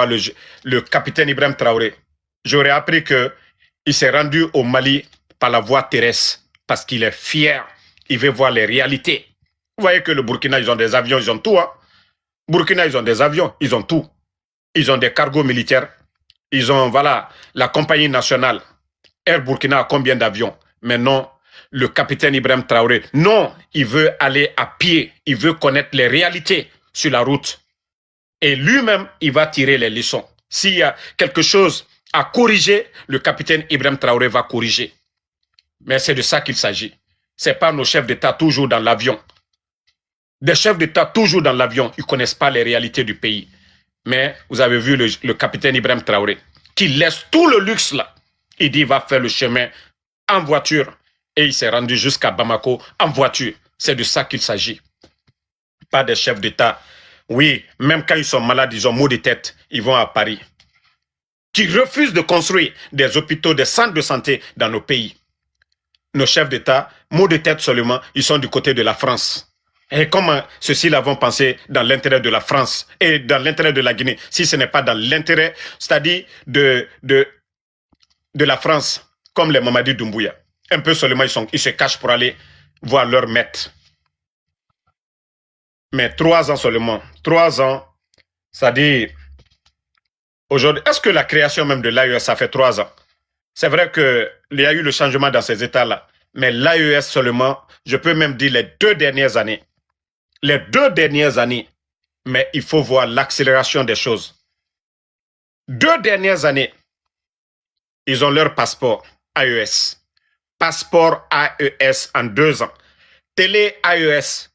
le, le capitaine Ibrahim Traoré, j'aurais appris qu'il s'est rendu au Mali par la voie terrestre parce qu'il est fier. Il veut voir les réalités. Vous voyez que le Burkina, ils ont des avions, ils ont tout. Hein? Burkina, ils ont des avions, ils ont tout. Ils ont des cargos militaires. Ils ont, voilà, la compagnie nationale. Air Burkina a combien d'avions? Mais non, le capitaine Ibrahim Traoré, non, il veut aller à pied. Il veut connaître les réalités sur la route. Et lui-même, il va tirer les leçons. S'il y a quelque chose à corriger, le capitaine Ibrahim Traoré va corriger. Mais c'est de ça qu'il s'agit. Ce n'est pas nos chefs d'État toujours dans l'avion. Des chefs d'État toujours dans l'avion, ils ne connaissent pas les réalités du pays. Mais vous avez vu le capitaine Ibrahim Traoré, qui laisse tout le luxe là. Il dit qu'il va faire le chemin en voiture. Et il s'est rendu jusqu'à Bamako en voiture. C'est de ça qu'il s'agit. Pas des chefs d'État. Oui, même quand ils sont malades, ils ont maux de tête, ils vont à Paris. Qui refusent de construire des hôpitaux, des centres de santé dans nos pays. Nos chefs d'État, maux de tête seulement, ils sont du côté de la France. Et comment ceux-ci l'avons pensé dans l'intérêt de la France et dans l'intérêt de la Guinée, si ce n'est pas dans l'intérêt, c'est-à-dire de la France, comme les Mamadi Doumbouya. Un peu seulement, ils se cachent pour aller voir leur maître. Mais 3 ans seulement, 3 ans, c'est-à-dire, aujourd'hui, est-ce que la création même de l'AES, ça fait 3 ans? C'est vrai qu'il y a eu le changement dans ces États-là, mais l'AES seulement, je peux même dire les 2 dernières années. Les 2 dernières années, mais il faut voir l'accélération des choses. 2 dernières années, ils ont leur passeport AES. Passeport AES en 2 ans. Télé AES.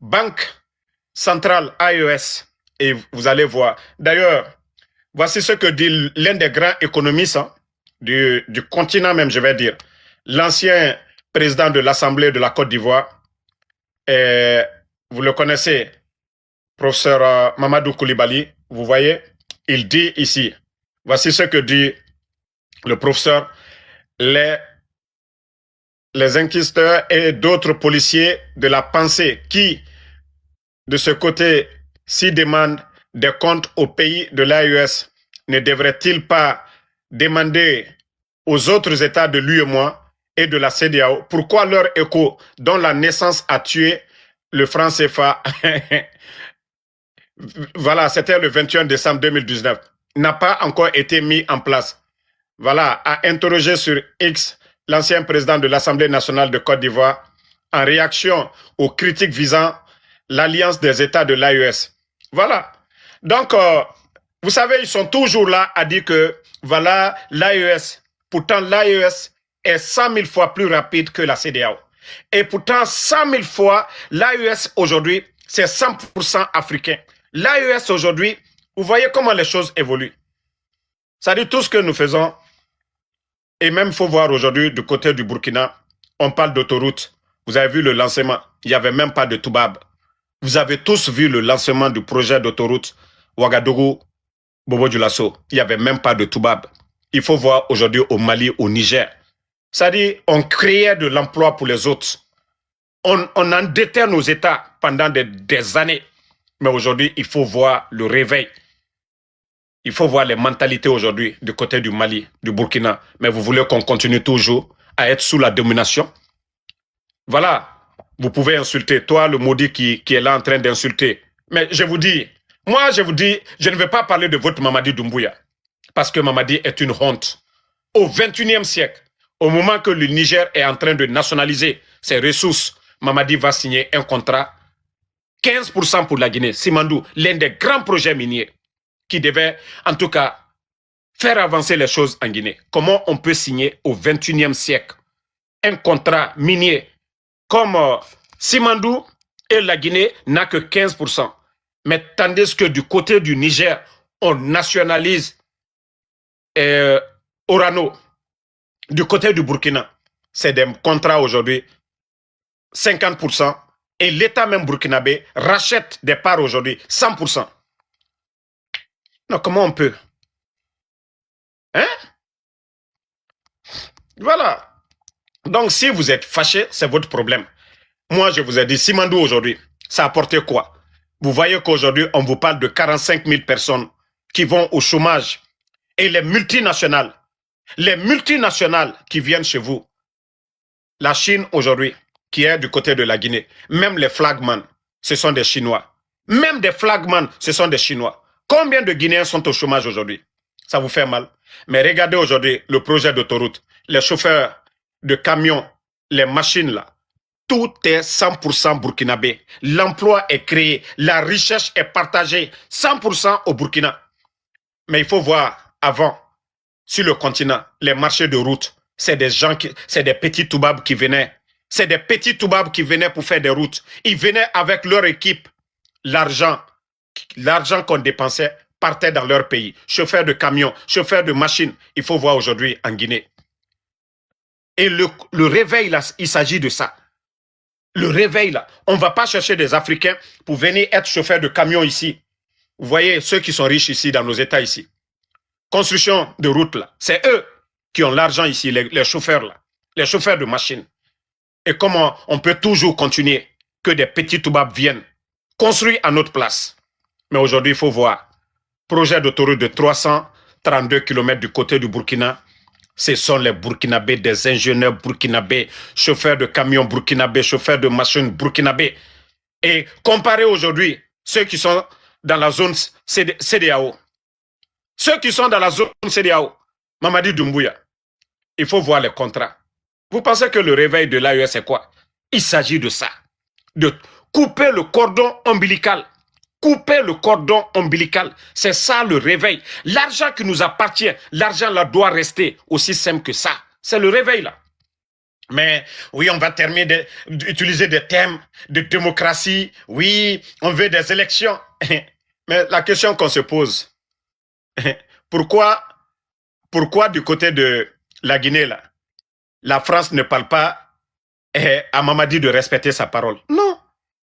Banque centrale AES. Et vous allez voir. D'ailleurs, voici ce que dit l'un des grands économistes hein, du continent même, je vais dire. L'ancien président de l'Assemblée de la Côte d'Ivoire. Vous le connaissez, professeur Mamadou Koulibaly. Vous voyez, il dit ici. Voici ce que dit le professeur. Les inquisiteurs et d'autres policiers de la pensée qui, de ce côté, s'y demandent des comptes au pays de l'AES, ne devraient-ils pas demander aux autres États de l'UEMOA et de la CEDEAO pourquoi leur écho, dont la naissance a tué le franc CFA, voilà, c'était le 21 décembre 2019, n'a pas encore été mis en place. Voilà, a interrogé sur X l'ancien président de l'Assemblée nationale de Côte d'Ivoire en réaction aux critiques visant l'alliance des États de l'AES. Voilà. Donc, vous savez, ils sont toujours là à dire que, voilà, l'AES, pourtant l'AES est 100 000 fois plus rapide que la CEDEAO. Et pourtant, 100 000 fois, l'AES aujourd'hui, c'est 100% africain. L'AES aujourd'hui, vous voyez comment les choses évoluent. Ça dit tout ce que nous faisons. Et même, il faut voir aujourd'hui, du côté du Burkina, on parle d'autoroute. Vous avez vu le lancement, il n'y avait même pas de Toubab. Vous avez tous vu le lancement du projet d'autoroute Ouagadougou, Bobo-Dioulasso. Il n'y avait même pas de Toubab. Il faut voir aujourd'hui au Mali, au Niger. C'est-à-dire, on créait de l'emploi pour les autres. On endettait nos États pendant des années. Mais aujourd'hui, il faut voir le réveil. Il faut voir les mentalités aujourd'hui du côté du Mali, du Burkina. Mais vous voulez qu'on continue toujours à être sous la domination? Voilà. Vous pouvez insulter, toi, le maudit qui est là en train d'insulter. Mais je vous dis, moi, je ne vais pas parler de votre Mamadi Doumbouya. Parce que Mamadi est une honte. Au XXIe siècle, au moment que le Niger est en train de nationaliser ses ressources, Mamadi va signer un contrat 15% pour la Guinée. Simandou, l'un des grands projets miniers qui devait, en tout cas, faire avancer les choses en Guinée. Comment on peut signer au XXIe siècle un contrat minier comme Simandou et la Guinée n'a que 15%. Mais tandis que du côté du Niger, on nationalise Orano. Du côté du Burkina, c'est des contrats aujourd'hui 50%. Et l'État même burkinabé rachète des parts aujourd'hui 100%. Non, comment on peut? Hein? Voilà. Donc, si vous êtes fâché, c'est votre problème. Moi, je vous ai dit, Simandou aujourd'hui, ça a apporté quoi? Vous voyez qu'aujourd'hui, on vous parle de 45 000 personnes qui vont au chômage et les multinationales qui viennent chez vous. La Chine aujourd'hui, qui est du côté de la Guinée, même les flagmans, ce sont des Chinois. Même des flagmans, ce sont des Chinois. Combien de Guinéens sont au chômage aujourd'hui? Ça vous fait mal. Mais regardez aujourd'hui le projet d'autoroute, les chauffeurs de camions, les machines là, tout est 100% burkinabé. L'emploi est créé, la richesse est partagée 100% au Burkina. Mais il faut voir avant, sur le continent, les marchés de route, c'est des petits toubabs qui venaient. C'est des petits toubabs qui venaient pour faire des routes. Ils venaient avec leur équipe. L'argent qu'on dépensait partait dans leur pays. Chauffeurs de camions, chauffeurs de machines. Il faut voir aujourd'hui en Guinée. Et le réveil, là, il s'agit de ça. Le réveil, là. On ne va pas chercher des Africains pour venir être chauffeurs de camions ici. Vous voyez, ceux qui sont riches ici, dans nos États ici. Construction de routes, là. C'est eux qui ont l'argent ici, les chauffeurs, là. Les chauffeurs de machines. Et comment on peut toujours continuer que des petits toubabs viennent construire à notre place. Mais aujourd'hui, il faut voir. Projet d'autoroute de 332 km du côté du Burkina. Ce sont les Burkinabés, des ingénieurs burkinabés, chauffeurs de camions burkinabés, chauffeurs de machines burkinabés. Et comparé aujourd'hui, ceux qui sont dans la zone CEDEAO. Ceux qui sont dans la zone CEDEAO, Mamadi Doumbouya, il faut voir les contrats. Vous pensez que le réveil de l'AES, c'est quoi? Il s'agit de ça. De couper le cordon ombilical. Couper le cordon ombilical. C'est ça le réveil. L'argent qui nous appartient, l'argent là doit rester aussi simple que ça. C'est le réveil là. Mais oui, on va terminer d'utiliser des thèmes de démocratie. Oui, on veut des élections. Mais la question qu'on se pose, pourquoi du côté de la Guinée là, la France ne parle pas à Mamadi de respecter sa parole? Non.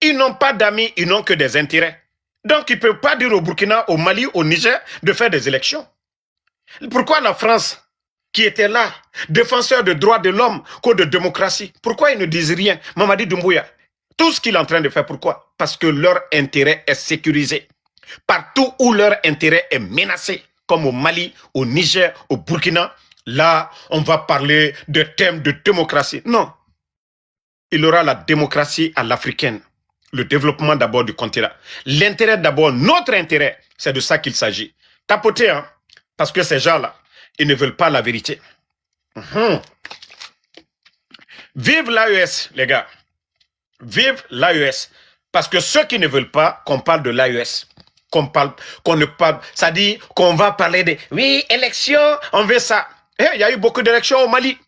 Ils n'ont pas d'amis, ils n'ont que des intérêts. Donc, ils ne peuvent pas dire au Burkina, au Mali, au Niger de faire des élections. Pourquoi la France, qui était là, défenseur des droits de l'homme, code de démocratie, pourquoi ils ne disent rien? Mamadi Doumbouya, tout ce qu'il est en train de faire, pourquoi? Parce que leur intérêt est sécurisé. Partout où leur intérêt est menacé, comme au Mali, au Niger, au Burkina, là, on va parler de thèmes de démocratie. Non. Il aura la démocratie à l'africaine. Le développement d'abord du continent. L'intérêt d'abord, notre intérêt, c'est de ça qu'il s'agit. Tapoter, hein, parce que ces gens-là, ils ne veulent pas la vérité. Vive l'AES, les gars. Vive l'AES. Parce que ceux qui ne veulent pas qu'on parle de l'AES, qu'on ne parle, ça dit qu'on va parler de, oui, élections, on veut ça. Il y a eu beaucoup d'élections au Mali.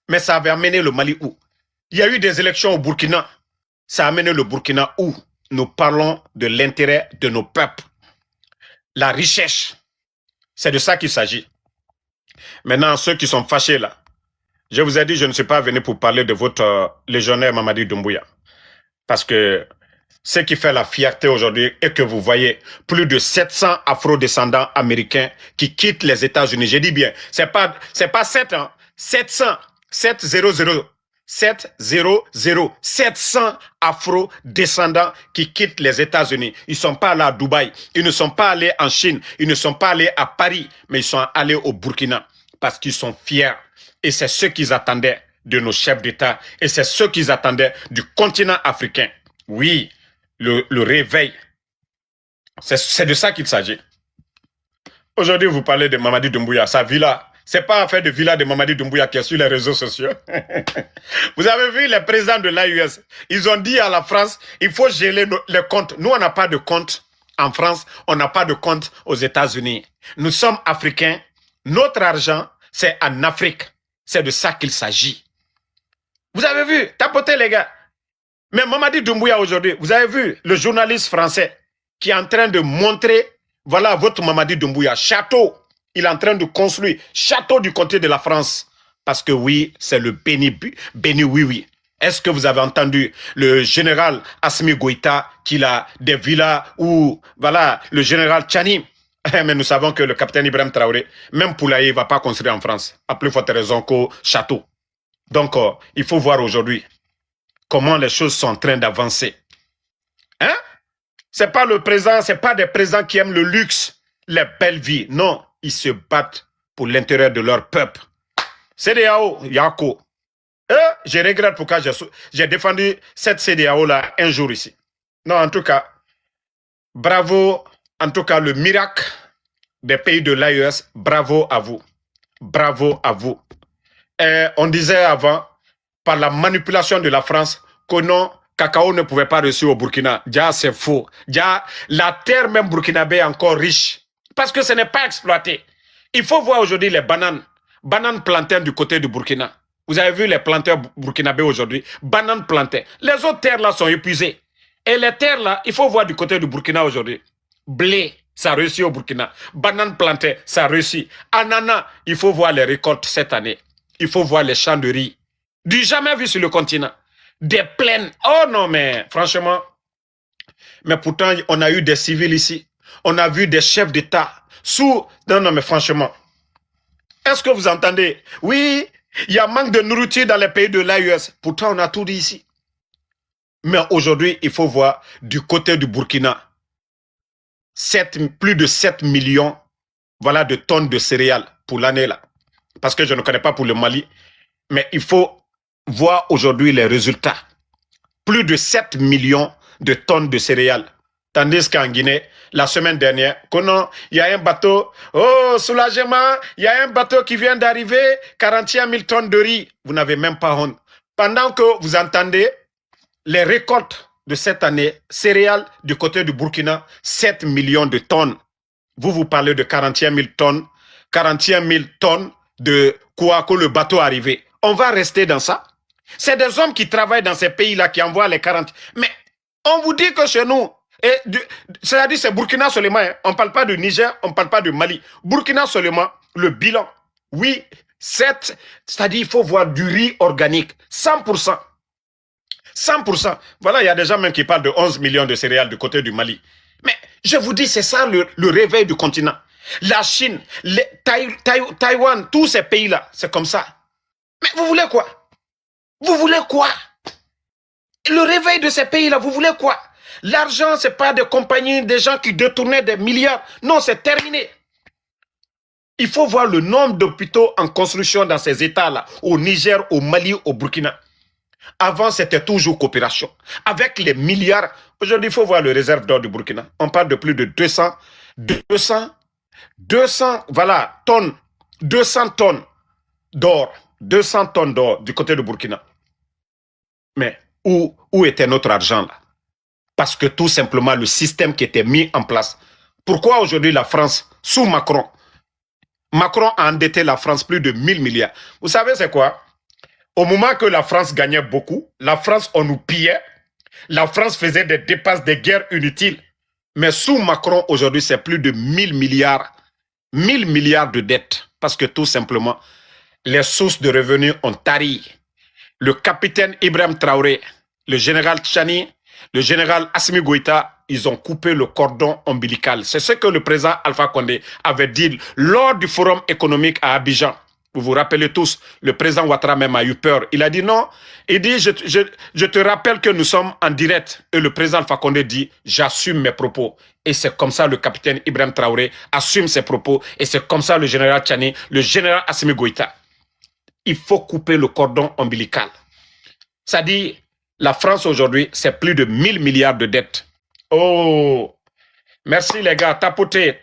Mais ça avait amené le Mali où? Il y a eu des élections au Burkina. Ça a amené le Burkina où nous parlons de l'intérêt de nos peuples. La richesse. C'est de ça qu'il s'agit. Maintenant, ceux qui sont fâchés là, je vous ai dit, je ne suis pas venu pour parler de votre légionnaire Mamadi Doumbouya. Parce que ce qui fait la fierté aujourd'hui est que vous voyez plus de 700 afro-descendants américains qui quittent les États-Unis. Je dis bien, c'est pas 7 ans, 700, 700. 700 afro-descendants qui quittent les États-Unis. Ils ne sont pas allés à Dubaï, ils ne sont pas allés en Chine, ils ne sont pas allés à Paris, mais ils sont allés au Burkina parce qu'ils sont fiers. Et c'est ce qu'ils attendaient de nos chefs d'État et c'est ce qu'ils attendaient du continent africain. Oui, le réveil, c'est de ça qu'il s'agit. Aujourd'hui, vous parlez de Mamadi Doumbouya, sa villa. C'est pas affaire de villa de Mamadi Doumbouya qui est sur les réseaux sociaux. Vous avez vu les présidents de l'AES, ils ont dit à la France, il faut geler les comptes. Nous, on n'a pas de compte en France, on n'a pas de compte aux États-Unis. Nous sommes Africains, notre argent, c'est en Afrique. C'est de ça qu'il s'agit. Vous avez vu, tapotez les gars. Mais Mamadi Doumbouya aujourd'hui, vous avez vu le journaliste français qui est en train de montrer, voilà votre Mamadi Doumbouya, château. Il est en train de construire château du côté de la France. Parce que oui, c'est le béni oui. Est-ce que vous avez entendu le général Assimi Goïta qu'il a des villas où, voilà, le général Tchani. Mais nous savons que le capitaine Ibrahim Traoré, même Poulaye, ne va pas construire en France. À plus forte raison qu'au château. Donc, il faut voir aujourd'hui comment les choses sont en train d'avancer. Hein? C'est pas le président, c'est pas des présidents qui aiment le luxe. les belles vies. Non, ils se battent pour l'intérêt de leur peuple. CEDEAO, Yako. Je regrette pourquoi j'ai défendu cette CEDEAO-là un jour ici. Non, en tout cas, bravo, en tout cas, le miracle des pays de l'AES, bravo à vous. Bravo à vous. Et on disait avant, par la manipulation de la France, que non, cacao ne pouvait pas réussir au Burkina. Déjà, c'est faux. Déjà, la terre même burkinabé est encore riche. Parce que ce n'est pas exploité. Il faut voir aujourd'hui les bananes. Bananes plantains du côté du Burkina. Vous avez vu les planteurs burkinabés aujourd'hui. Bananes plantains. Les autres terres là sont épuisées. Et les terres là, il faut voir du côté du Burkina aujourd'hui. Blé, ça réussit au Burkina. Bananes plantées, ça réussit. Ananas, il faut voir les récoltes cette année. Il faut voir les champs de riz. Du jamais vu sur le continent. Des plaines. Oh non, mais franchement. Mais pourtant, on a eu des civils ici. On a vu des chefs d'État sous... Non, mais franchement. Est-ce que vous entendez? Oui, il y a manque de nourriture dans les pays de l'AES. Pourtant, on a tout dit ici. Mais aujourd'hui, il faut voir du côté du Burkina. Plus de 7 millions voilà, de tonnes de céréales pour l'année là. Parce que je ne connais pas pour le Mali. Mais il faut voir aujourd'hui les résultats. Plus de 7 millions de tonnes de céréales. Tandis qu'en Guinée, la semaine dernière, il y a un bateau, oh, soulagement, il y a un bateau qui vient d'arriver, 41 000 tonnes de riz. Vous n'avez même pas honte. Pendant que vous entendez les récoltes de cette année, céréales du côté du Burkina, 7 millions de tonnes. Vous parlez de 41 000 tonnes, 41 000 tonnes de quoi que le bateau est arrivé. On va rester dans ça. C'est des hommes qui travaillent dans ces pays-là qui envoient les 40. Mais on vous dit que chez nous, c'est-à-dire c'est Burkina seulement, hein. On ne parle pas de Niger, on ne parle pas de Mali. Burkina seulement, le bilan. Oui, c'est-à-dire il faut voir du riz organique, 100%. 100%. Voilà, il y a des gens même qui parlent de 11 millions de céréales du côté du Mali. Mais je vous dis, c'est ça le réveil du continent. La Chine, Taïwan, tous ces pays-là, c'est comme ça. Mais vous voulez quoi? Vous voulez quoi? Le réveil de ces pays-là, vous voulez quoi? L'argent, ce n'est pas des compagnies, des gens qui détournaient des milliards. Non, c'est terminé. Il faut voir le nombre d'hôpitaux en construction dans ces États-là, au Niger, au Mali, au Burkina. Avant, c'était toujours coopération. Avec les milliards, aujourd'hui, il faut voir le réserve d'or du Burkina. On parle de plus de 200 voilà, tonnes, 200 tonnes d'or. 200 tonnes d'or du côté du Burkina. Mais où était notre argent là? Parce que tout simplement, le système qui était mis en place. Pourquoi aujourd'hui la France, sous Macron a endetté la France plus de 1000 milliards. Vous savez c'est quoi? Au moment que la France gagnait beaucoup, la France, on nous pillait. La France faisait des dépenses, des guerres inutiles. Mais sous Macron, aujourd'hui, c'est plus de 1000 milliards. 1000 milliards de dettes. Parce que tout simplement, les sources de revenus ont tari. Le capitaine Ibrahim Traoré, le général Tchani, le général Assimi Goïta, ils ont coupé le cordon ombilical. C'est ce que le président Alpha Condé avait dit lors du forum économique à Abidjan. Vous vous rappelez tous, le président Ouattara même a eu peur. Il a dit non. Il dit, je te rappelle que nous sommes en direct. Et le président Alpha Condé dit, j'assume mes propos. Et c'est comme ça le capitaine Ibrahim Traoré assume ses propos. Et c'est comme ça le général Tchani, le général Assimi Goïta. Il faut couper le cordon ombilical. Ça dit, la France aujourd'hui, c'est plus de 1000 milliards de dettes. Oh, merci les gars, tapotez,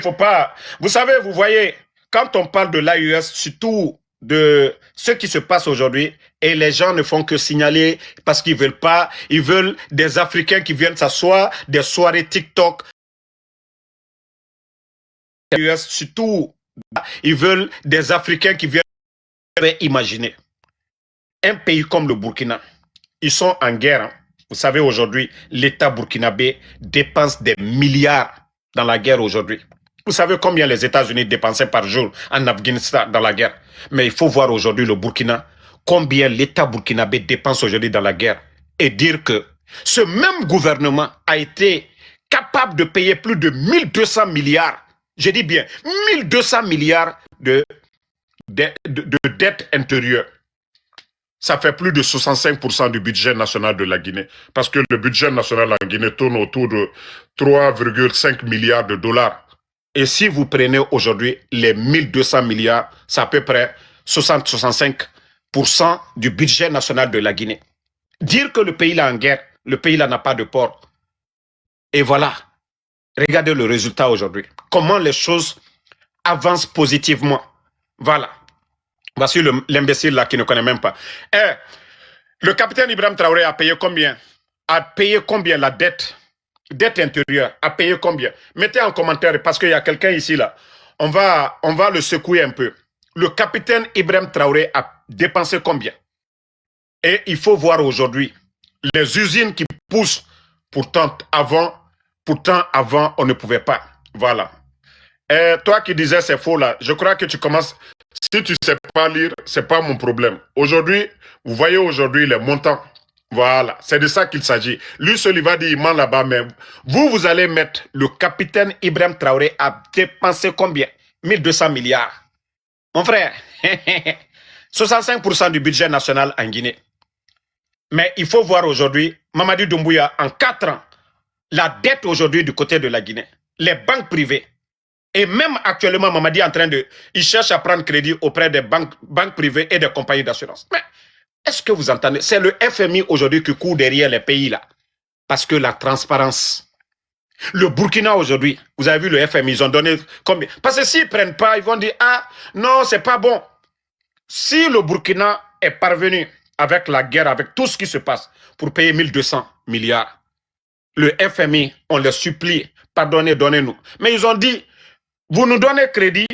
faut pas. Vous savez, vous voyez, quand on parle de l'AES, surtout de ce qui se passe aujourd'hui, et les gens ne font que signaler parce qu'ils veulent pas, ils veulent des Africains qui viennent s'asseoir, des soirées TikTok. L'AES, surtout, ils veulent des Africains qui viennent imaginer. Un pays comme le Burkina, ils sont en guerre. Hein. Vous savez, aujourd'hui, l'État burkinabé dépense des milliards dans la guerre aujourd'hui. Vous savez combien les États-Unis dépensaient par jour en Afghanistan dans la guerre. Mais il faut voir aujourd'hui le Burkina, combien l'État burkinabé dépense aujourd'hui dans la guerre. Et dire que ce même gouvernement a été capable de payer plus de 1200 milliards, je dis bien 1200 milliards de dettes intérieures. Ça fait plus de 65% du budget national de la Guinée. Parce que le budget national de la Guinée tourne autour de 3,5 milliards de dollars. Et si vous prenez aujourd'hui les 1200 milliards, c'est à peu près 60-65% du budget national de la Guinée. Dire que le pays là en guerre, le pays là n'a pas de port. Et voilà, regardez le résultat aujourd'hui. Comment les choses avancent positivement. Voilà. Voici l'imbécile là qui ne connaît même pas. Le capitaine Ibrahim Traoré a payé combien? A payé combien la dette? Dette intérieure, a payé combien? Mettez en commentaire parce qu'il y a quelqu'un ici là. On va le secouer un peu. Le capitaine Ibrahim Traoré a dépensé combien? Et il faut voir aujourd'hui les usines qui poussent. Pourtant avant, on ne pouvait pas. Voilà. Et toi qui disais c'est faux là, je crois que tu commences. Si tu ne sais pas lire, c'est pas mon problème. Aujourd'hui, vous voyez aujourd'hui les montants. Voilà, c'est de ça qu'il s'agit. Lui seul, il va dire, il ment là-bas, mais vous allez mettre le capitaine Ibrahim Traoré a dépensé combien? 1200 milliards. Mon frère, 65% du budget national en Guinée. Mais il faut voir aujourd'hui, Mamadi Doumbouya, en 4 ans, la dette aujourd'hui du côté de la Guinée, les banques privées. Et même actuellement, Mamadi est en train de... Il cherche à prendre crédit auprès des banques privées et des compagnies d'assurance. Mais est-ce que vous entendez? C'est le FMI aujourd'hui qui court derrière les pays là. Parce que la transparence. Le Burkina aujourd'hui, vous avez vu le FMI, ils ont donné combien? Parce que s'ils ne prennent pas, ils vont dire, ah non, c'est pas bon. Si le Burkina est parvenu avec la guerre, avec tout ce qui se passe, pour payer 1200 milliards, le FMI, on les supplie, pardonnez, donnez-nous. Mais ils ont dit, vous nous donnez crédit.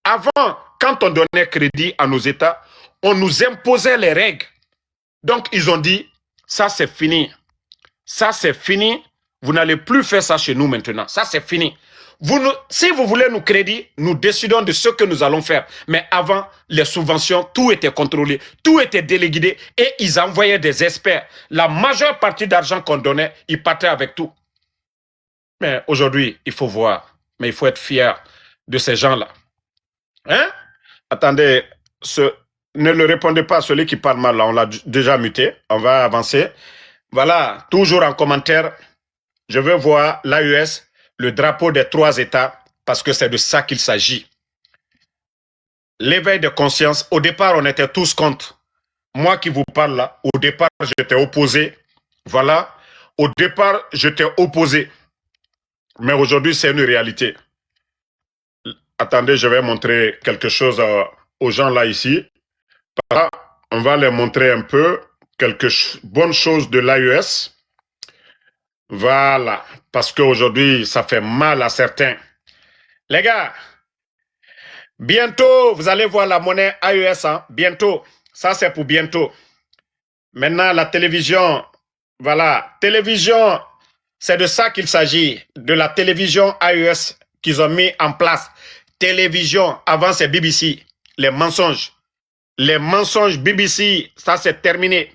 Avant, quand on donnait crédit à nos États, on nous imposait les règles. Donc, ils ont dit, ça c'est fini. Ça c'est fini. Vous n'allez plus faire ça chez nous maintenant. Ça c'est fini. Si vous voulez nous crédit, nous décidons de ce que nous allons faire. Mais avant, les subventions, tout était contrôlé. Tout était délégué et ils envoyaient des experts. La majeure partie d'argent qu'on donnait, ils partaient avec tout. Mais aujourd'hui, il faut voir. Mais il faut être fier de ces gens-là. Hein? Attendez, ne le répondez pas à celui qui parle mal, là. On l'a déjà muté. On va avancer. Voilà, toujours en commentaire, je veux voir l'AES, le drapeau des 3 États, parce que c'est de ça qu'il s'agit. L'éveil de conscience, au départ, on était tous contre. Moi qui vous parle là, au départ, j'étais opposé. Voilà, au départ, j'étais opposé. Mais aujourd'hui, c'est une réalité. Attendez, je vais montrer quelque chose aux gens là ici. Voilà, on va les montrer un peu quelques bonnes choses de l'AES. Voilà, parce qu'aujourd'hui, ça fait mal à certains. Les gars, bientôt, vous allez voir la monnaie AES. Hein? Bientôt, ça c'est pour bientôt. Maintenant, la télévision, voilà, télévision, c'est de ça qu'il s'agit, de la télévision AES qu'ils ont mis en place. Télévision, avant c'est BBC, les mensonges. Les mensonges BBC, ça c'est terminé.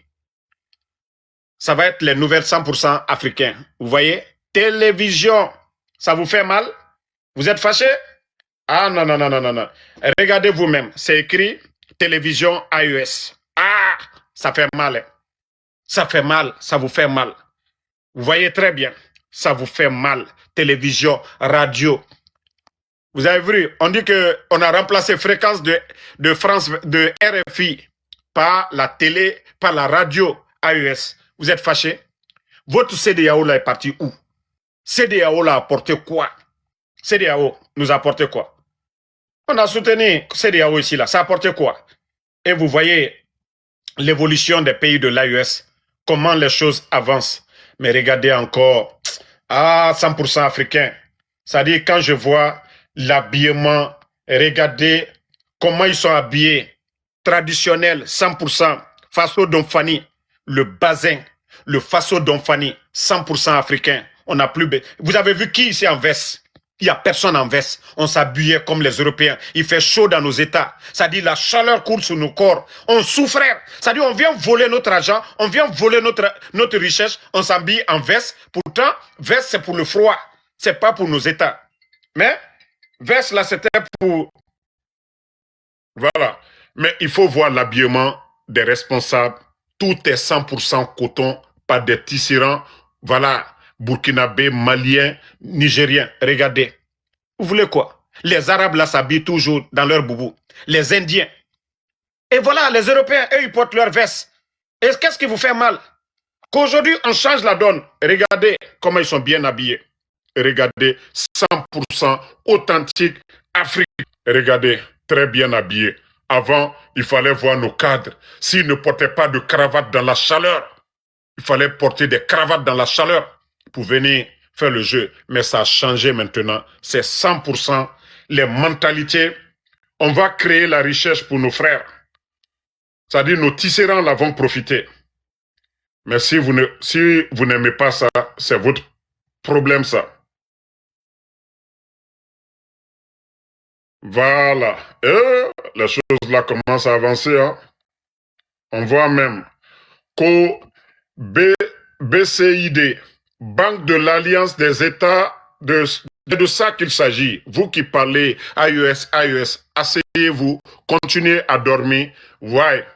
Ça va être les nouvelles 100% africains. Vous voyez? Télévision, ça vous fait mal? Vous êtes fâché? Ah non, non, non, non, non, non. Regardez vous-même, c'est écrit télévision AES. Ah, ça fait mal. Hein? Ça fait mal, ça vous fait mal. Vous voyez très bien, ça vous fait mal. Télévision, radio. Vous avez vu, on dit qu'on a remplacé fréquence de France, de RFI par la télé, par la radio AES. Vous êtes fâché? Votre CEDEAO là est parti où? CEDEAO l'a apporté quoi? CEDEAO nous a apporté quoi? On a soutenu CEDEAO ici là, ça a apporté quoi? Et vous voyez l'évolution des pays de l'AES, comment les choses avancent. Mais regardez encore, 100% africain. C'est-à-dire quand je vois l'habillement, regardez comment ils sont habillés, traditionnel, 100%, Faso Domfani, le bazin, le Faso Domfani, 100% africain. On n'a plus... Vous avez vu qui ici en veste? Il n'y a personne en veste. On s'habillait comme les Européens. Il fait chaud dans nos États. C'est-à-dire la chaleur coule sur nos corps. On souffrait. C'est-à-dire on vient voler notre argent, on vient voler notre richesse, on s'habille en veste. Pourtant, veste c'est pour le froid. C'est pas pour nos États. Mais veste là c'était pour... Voilà. Mais il faut voir l'habillement des responsables, tout est 100% coton, pas des tisserands, voilà, burkinabés, maliens, nigériens. Regardez. Vous voulez quoi? Les Arabes là s'habillent toujours dans leur boubou. Les Indiens. Et voilà, les Européens, eux, ils portent leur veste. Et qu'est-ce qui vous fait mal? Qu'aujourd'hui, on change la donne. Regardez comment ils sont bien habillés. Regardez, 100% authentique, africain. Regardez, très bien habillés. Avant, il fallait voir nos cadres. S'ils ne portaient pas de cravate dans la chaleur, il fallait porter des cravates dans la chaleur pour venir faire le jeu. Mais ça a changé maintenant. C'est 100% les mentalités. On va créer la richesse pour nos frères. C'est-à-dire nos tisserands là vont profiter. Mais si vous n'aimez pas ça, c'est votre problème ça. Voilà. Et les choses là commencent à avancer. Hein. On voit même qu'au BCID, Banque de l'Alliance des États, de ça qu'il s'agit. Vous qui parlez AES, asseyez-vous, continuez à dormir. Ouais,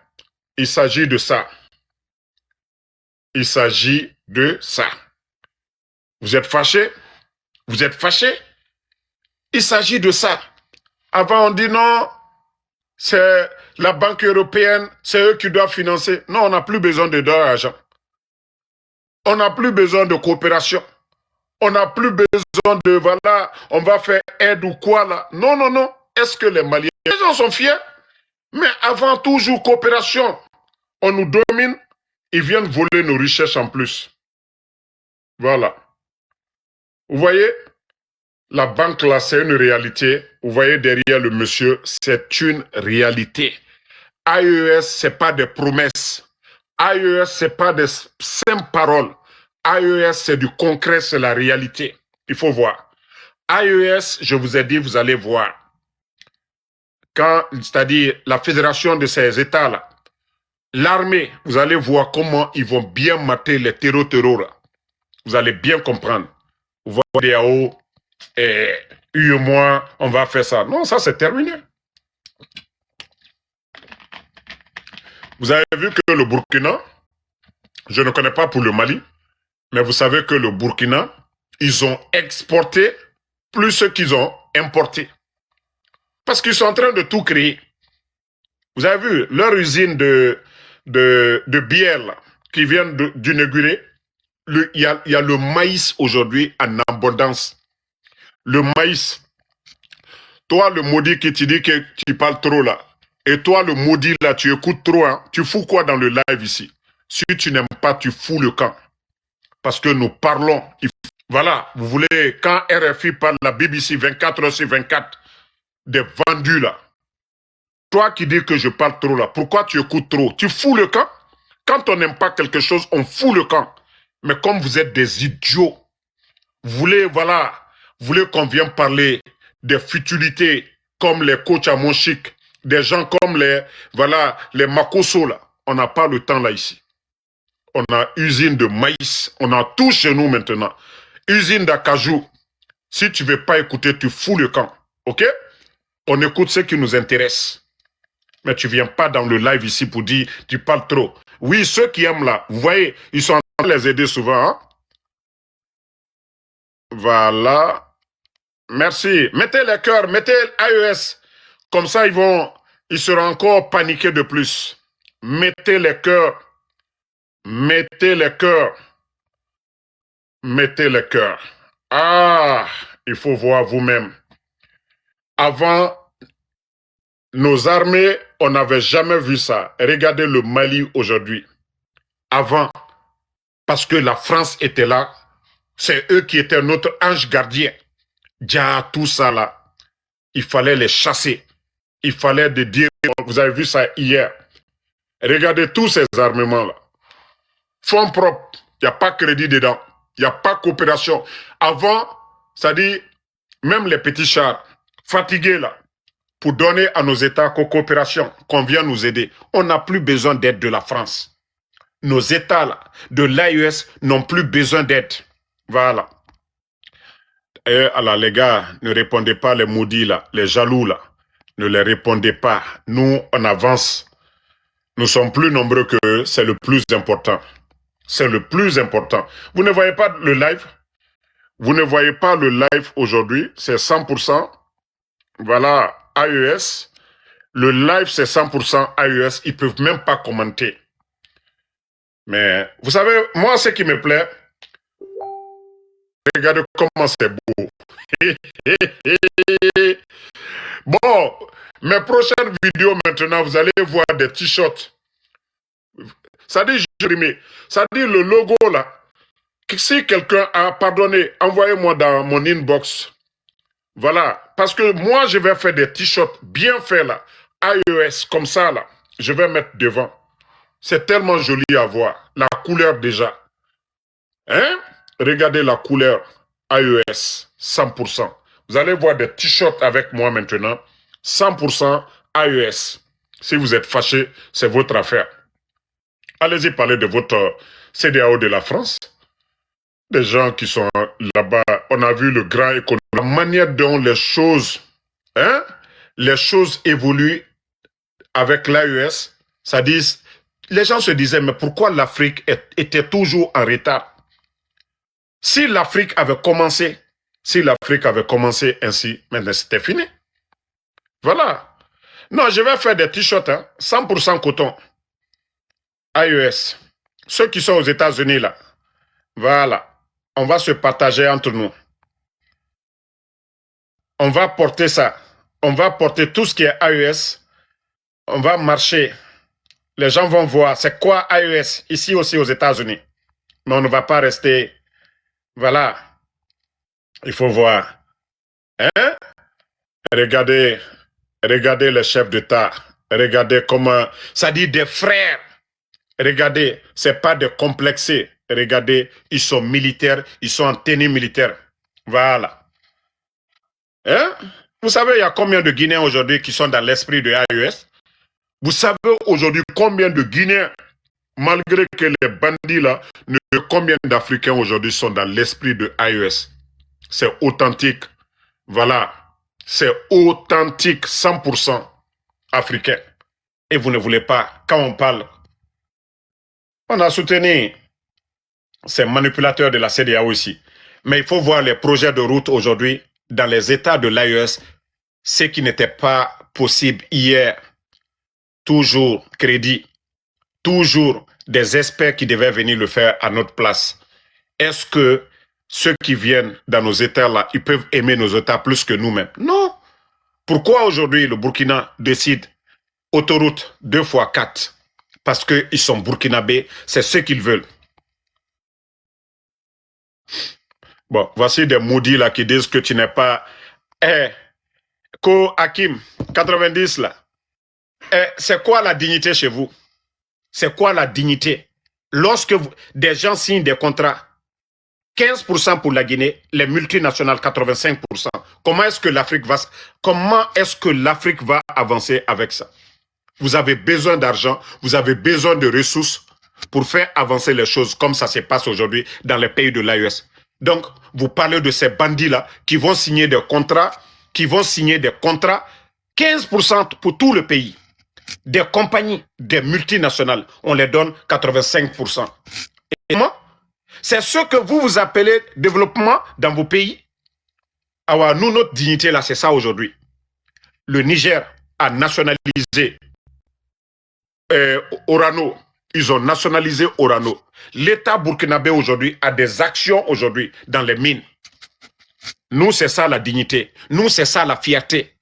il s'agit de ça. Il s'agit de ça. Vous êtes fâchés? Vous êtes fâchés? Il s'agit de ça. Avant, on dit non, c'est la Banque européenne, c'est eux qui doivent financer. Non, on n'a plus besoin de leur argent. On n'a plus besoin de coopération. On n'a plus besoin de, voilà, on va faire aide ou quoi là. Non, non, non. Est-ce que les Maliens, les gens sont fiers? Mais avant, toujours coopération. On nous domine, ils viennent voler nos richesses en plus. Voilà. Vous voyez, la banque là, c'est une réalité. Vous voyez derrière le monsieur, c'est une réalité. AES, c'est pas des promesses. AES, c'est pas des simples paroles. AES, c'est du concret, c'est la réalité. Il faut voir. AES, je vous ai dit, vous allez voir. C'est-à-dire la fédération de ces États-là, l'armée, vous allez voir comment ils vont bien mater les terreaux là. Vous allez bien comprendre. Vous voyez DAO, et moi, on va faire ça. Non, ça c'est terminé. Vous avez vu que le Burkina, je ne connais pas pour le Mali, mais vous savez que le Burkina, ils ont exporté plus qu'ils ont importé. Parce qu'ils sont en train de tout créer. Vous avez vu leur usine de bière là, qui vient d'inaugurer. Il y a le maïs aujourd'hui en abondance. Le maïs. Toi, le maudit qui te dit que tu parles trop là. Et toi, le maudit là, tu écoutes trop. Hein? Tu fous quoi dans le live ici? Si tu n'aimes pas, tu fous le camp. Parce que nous parlons. Voilà, vous voulez, quand RFI parle, la BBC 24 heures sur 24, des vendus là. Toi qui dis que je parle trop là, pourquoi tu écoutes trop? Tu fous le camp? Quand on n'aime pas quelque chose, on fout le camp. Mais comme vous êtes des idiots, vous voulez, voilà, vous voulez qu'on vienne parler des futilités comme les coachs à mon chic, des gens comme les, voilà, les Makosso là. On n'a pas le temps là ici. On a usine de maïs, on a tout chez nous maintenant. Usine d'acajou. Si tu veux pas écouter, tu fous le camp. Ok? On écoute ce qui nous intéresse. Mais tu viens pas dans le live ici pour dire tu parles trop. Oui, ceux qui aiment là, vous voyez, ils sont en train de les aider souvent. Hein? Voilà. Merci. Mettez les cœurs, mettez AES. Comme ça, ils seront encore paniqués de plus. Mettez les cœurs. Mettez les cœurs. Mettez les cœurs. Ah, il faut voir vous-même. Avant, nos armées, on n'avait jamais vu ça. Regardez le Mali aujourd'hui. Avant, parce que la France était là, c'est eux qui étaient notre ange gardien. Déjà, tout ça là, il fallait les chasser. Il fallait de dire, vous avez vu ça hier. Regardez tous ces armements-là. Fonds propres, il n'y a pas crédit dedans. Il n'y a pas coopération. Avant, c'est-à-dire, même les petits chars, fatigués là, pour donner à nos États coopération, qu'on vient nous aider. On n'a plus besoin d'aide de la France. Nos États là, de l'AES n'ont plus besoin d'aide. Voilà. Et alors les gars, ne répondez pas les maudits là, les jaloux là. Ne les répondez pas. Nous, on avance. Nous sommes plus nombreux qu'eux, c'est le plus important. C'est le plus important. Vous ne voyez pas le live? Vous ne voyez pas le live aujourd'hui, c'est 100%. Voilà, AES. Le live, c'est 100% AES. Ils peuvent même pas commenter. Mais, vous savez, moi, ce qui me plaît, regardez comment c'est beau. Bon, mes prochaines vidéos maintenant, vous allez voir des t-shirts. Ça dit, ça dit le logo là. Si quelqu'un a pardonné, envoyez-moi dans mon inbox. Voilà, parce que moi, je vais faire des t-shirts bien faits là. AES, comme ça là. Je vais mettre devant. C'est tellement joli à voir. La couleur déjà. Hein? Regardez la couleur AES, 100%. Vous allez voir des t-shirts avec moi maintenant. 100% AES. Si vous êtes fâché, c'est votre affaire. Allez-y parler de votre CEDEAO de la France. Des gens qui sont là-bas, on a vu le grand économie. La manière dont les choses évoluent avec l'AES, ça dit, les gens se disaient, mais pourquoi l'Afrique était toujours en retard? Si l'Afrique avait commencé ainsi, maintenant c'était fini. Voilà. Non, je vais faire des t-shirts, 100% coton. AES. Ceux qui sont aux États-Unis là, voilà. On va se partager entre nous. On va porter ça. On va porter tout ce qui est AES. On va marcher. Les gens vont voir c'est quoi AES ici aussi aux États-Unis. Mais on ne va pas rester. Voilà. Il faut voir. Hein? Regardez les chefs d'État. Regardez comment. Ça dit des frères. Regardez, c'est pas des complexés. Regardez, ils sont militaires, ils sont en tenue militaire. Voilà. Hein? Vous savez, il y a combien de Guinéens aujourd'hui qui sont dans l'esprit de AES? Vous savez aujourd'hui combien de Guinéens, malgré que les bandits là, combien d'Africains aujourd'hui sont dans l'esprit de AES? C'est authentique. Voilà. C'est authentique, 100% africain. Et vous ne voulez pas, quand on parle, on a soutenu ces manipulateurs de la CEDEAO ici. Mais il faut voir les projets de route aujourd'hui dans les États de l'AES, ce qui n'était pas possible hier. Toujours crédit, toujours des experts qui devaient venir le faire à notre place. Est-ce que ceux qui viennent dans nos États là, ils peuvent aimer nos États plus que nous-mêmes? Non. Pourquoi aujourd'hui le Burkina décide autoroute 2x4? Parce qu'ils sont burkinabés, c'est ce qu'ils veulent. Bon, voici des maudits là qui disent que tu n'es pas... Ko Hakim, 90 là. C'est quoi la dignité chez vous? C'est quoi la dignité? Lorsque des gens signent des contrats, 15% pour la Guinée, les multinationales 85%. Comment est-ce que l'Afrique va avancer avec ça? Vous avez besoin d'argent, vous avez besoin de ressources pour faire avancer les choses comme ça se passe aujourd'hui dans les pays de l'AES. Donc, vous parlez de ces bandits-là qui vont signer des contrats, 15% pour tout le pays. Des compagnies, des multinationales, on les donne 85%. Et comment? C'est ce que vous appelez développement dans vos pays. Alors, nous, notre dignité, là, c'est ça aujourd'hui. Le Niger a nationalisé Orano. Ils ont nationalisé Orano. L'État burkinabé aujourd'hui a des actions aujourd'hui dans les mines. Nous, c'est ça la dignité. Nous, c'est ça la fierté.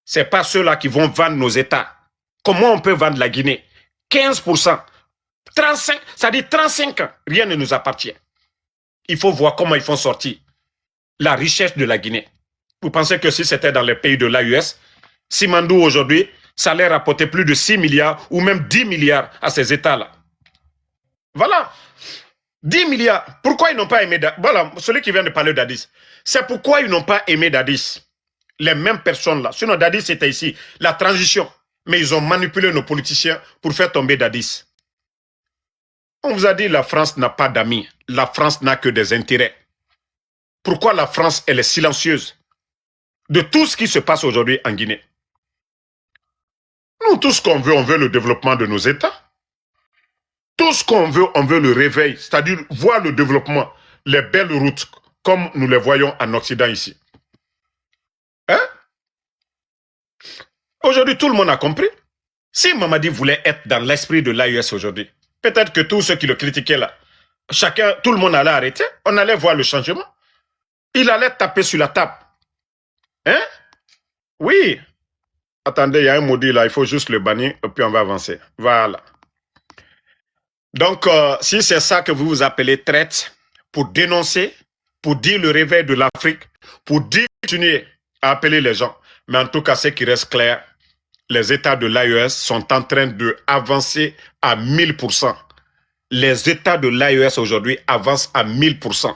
Ce n'est pas ceux-là qui vont vendre nos États. Comment on peut vendre la Guinée? 15%. 35, ça dit 35 ans. Rien ne nous appartient. Il faut voir comment ils font sortir la richesse de la Guinée. Vous pensez que si c'était dans les pays de l'AES, Simandou aujourd'hui, ça allait rapporter plus de 6 milliards ou même 10 milliards à ces États-là. Voilà. 10 milliards. Pourquoi ils n'ont pas aimé Dadis? Voilà, celui qui vient de parler d'Addis. C'est pourquoi ils n'ont pas aimé Dadis. Les mêmes personnes là. Sinon, Dadis était ici. La transition. Mais ils ont manipulé nos politiciens pour faire tomber Dadis. On vous a dit la France n'a pas d'amis. La France n'a que des intérêts. Pourquoi la France, elle est silencieuse de tout ce qui se passe aujourd'hui en Guinée? Nous, tout ce qu'on veut, on veut le développement de nos États. Tout ce qu'on veut, on veut le réveil, c'est-à-dire voir le développement, les belles routes, comme nous les voyons en Occident ici. Hein? Aujourd'hui, tout le monde a compris. Si Mamadi voulait être dans l'esprit de l'AES aujourd'hui, peut-être que tous ceux qui le critiquaient là, tout le monde allait arrêter, on allait voir le changement. Il allait taper sur la table. Hein? Oui. Attendez, il y a un maudit là, il faut juste le bannir et puis on va avancer. Voilà. Donc, si c'est ça que vous vous appelez traite, pour dénoncer, pour dire le réveil de l'Afrique, pour dire continuer à appeler les gens, mais en tout cas, ce qui reste clair, les États de l'AES sont en train d'avancer à 1000%. Les États de l'AES aujourd'hui avancent à 1000%.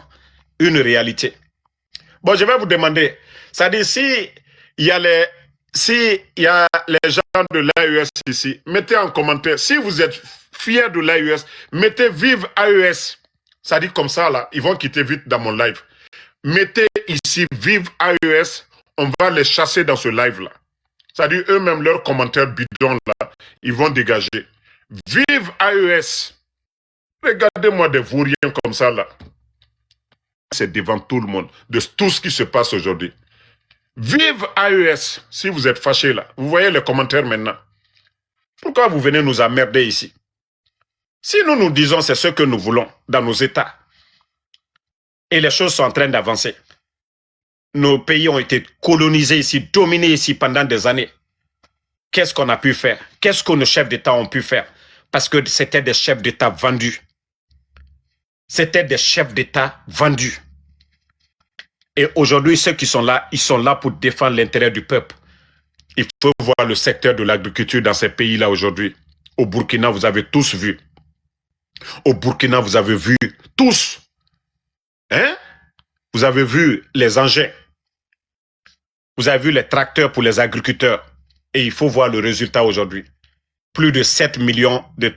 Une réalité. Bon, je vais vous demander, c'est-à-dire si il y a les gens de l'AES ici, mettez en commentaire, si vous êtes fiers de l'AES, mettez vive AES. Ça dit comme ça là, ils vont quitter vite dans mon live. Mettez ici vive AES, on va les chasser dans ce live là. C'est-à-dire eux-mêmes leurs commentaires bidons là, ils vont dégager. Vive AES. Regardez-moi des vauriens comme ça là. C'est devant tout le monde, de tout ce qui se passe aujourd'hui. Vive AES, si vous êtes fâchés là. Vous voyez les commentaires maintenant. Pourquoi vous venez nous emmerder ici? Si nous nous disons c'est ce que nous voulons dans nos États, et les choses sont en train d'avancer, nos pays ont été colonisés ici, dominés ici pendant des années. Qu'est-ce qu'on a pu faire? Qu'est-ce que nos chefs d'État ont pu faire? Parce que c'était des chefs d'État vendus. C'était des chefs d'État vendus. Et aujourd'hui, ceux qui sont là, ils sont là pour défendre l'intérêt du peuple. Il faut voir le secteur de l'agriculture dans ces pays-là aujourd'hui. Au Burkina, vous avez tous vu. Au Burkina, vous avez vu tous. Hein? Vous avez vu les engins. Vous avez vu les tracteurs pour les agriculteurs. Et il faut voir le résultat aujourd'hui. Plus de 7 millions de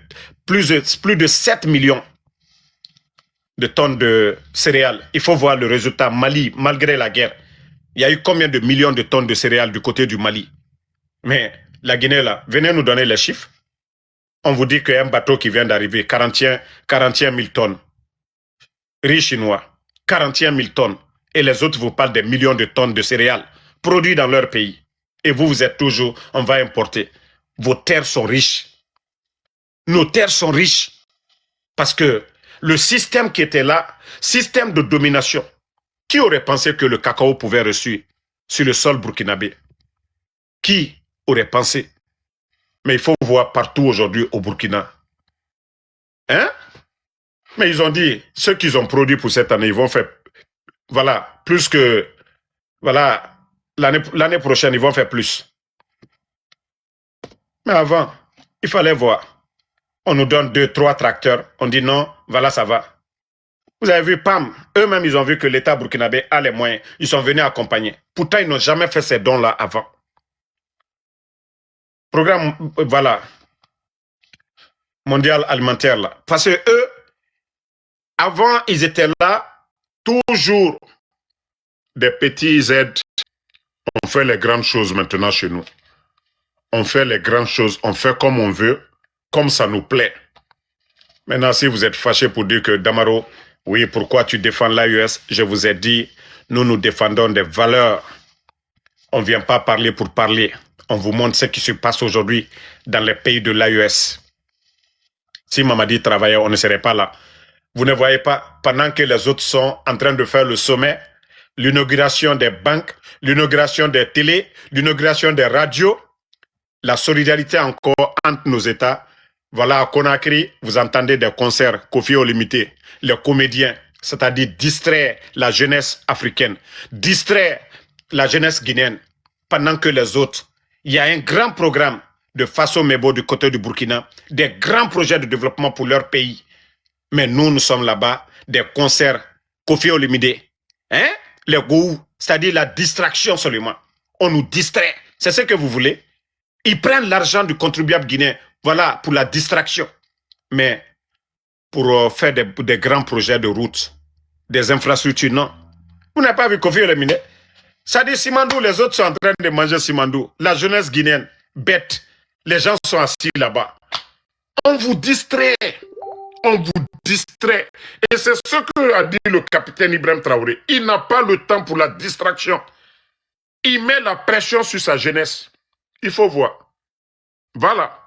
tonnes de céréales. Il faut voir le résultat. Mali, malgré la guerre, il y a eu combien de millions de tonnes de céréales du côté du Mali? Mais la Guinée, là, venez nous donner les chiffres. On vous dit qu'il y a un bateau qui vient d'arriver, 41 000 tonnes. Riz chinois, 41 000 tonnes. Et les autres vous parlent des millions de tonnes de céréales produits dans leur pays. Et vous, vous êtes toujours, on va importer. Vos terres sont riches. Nos terres sont riches. Parce que le système qui était là, système de domination, qui aurait pensé que le cacao pouvait reçu sur le sol burkinabé? Qui aurait pensé? Mais il faut voir partout aujourd'hui au Burkina. Hein? Mais ils ont dit, ce qu'ils ont produit pour cette année, ils vont faire, voilà, plus que, voilà, l'année prochaine, ils vont faire plus. Mais avant, il fallait voir. On nous donne 2, 3 tracteurs. On dit non, voilà, ça va. Vous avez vu, PAM, eux-mêmes, ils ont vu que l'État burkinabé a les moyens. Ils sont venus accompagner. Pourtant, ils n'ont jamais fait ces dons-là avant. Programme, voilà, mondial alimentaire, là. Parce que eux, avant, ils étaient là, toujours des petits aides. On fait les grandes choses maintenant chez nous. On fait les grandes choses, on fait comme on veut, comme ça nous plaît. Maintenant, si vous êtes fâché pour dire que Damaro, oui, pourquoi tu défends l'AES? Je vous ai dit, nous défendons des valeurs. On ne vient pas parler pour parler. On vous montre ce qui se passe aujourd'hui dans les pays de l'AES. Si Mamadi travaillait, on ne serait pas là. Vous ne voyez pas, pendant que les autres sont en train de faire le sommet, l'inauguration des banques, l'inauguration des télés, l'inauguration des radios, la solidarité encore entre nos États. Voilà, à Conakry, vous entendez des concerts, Kofi Olomide, les comédiens, c'est-à-dire distraire la jeunesse africaine, distraire la jeunesse guinéenne, pendant que les autres, il y a un grand programme de Faso Mebo du côté du Burkina, des grands projets de développement pour leur pays. Mais nous sommes là-bas, des concerts, Kofi Olomide, hein? Les goûts, c'est-à-dire la distraction seulement. On nous distrait. C'est ce que vous voulez? Ils prennent l'argent du contribuable guinéen, voilà, pour la distraction. Mais pour faire des grands projets de routes, des infrastructures, non. Vous n'avez pas vu Kofi Olomide? Ça dit Simandou, les autres sont en train de manger Simandou. La jeunesse guinéenne, bête. Les gens sont assis là-bas. On vous distrait. On vous distrait. Et c'est ce que a dit le capitaine Ibrahim Traoré. Il n'a pas le temps pour la distraction. Il met la pression sur sa jeunesse. Il faut voir. Voilà.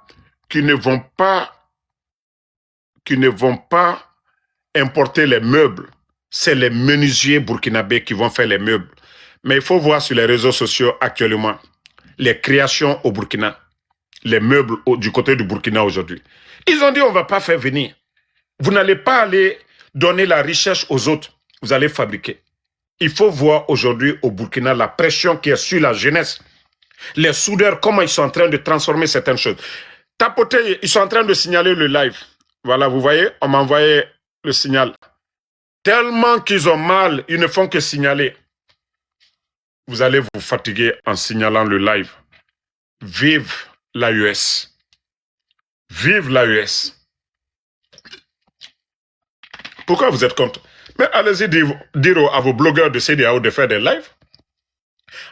Qui ne vont pas importer les meubles. C'est les menuisiers burkinabés qui vont faire les meubles. Mais il faut voir sur les réseaux sociaux actuellement les créations au Burkina, les meubles du côté du Burkina aujourd'hui. Ils ont dit on ne va pas faire venir. Vous n'allez pas aller donner la richesse aux autres. Vous allez fabriquer. Il faut voir aujourd'hui au Burkina la pression qui est sur la jeunesse. Les soudeurs, comment ils sont en train de transformer certaines choses. Tapoter, ils sont en train de signaler le live. Voilà, vous voyez, on m'a envoyé le signal. Tellement qu'ils ont mal, ils ne font que signaler. Vous allez vous fatiguer en signalant le live. Vive l'AES. Vive l'AES. Pourquoi vous êtes contre? Mais allez-y dire à vos blogueurs de CEDEAO de faire des lives.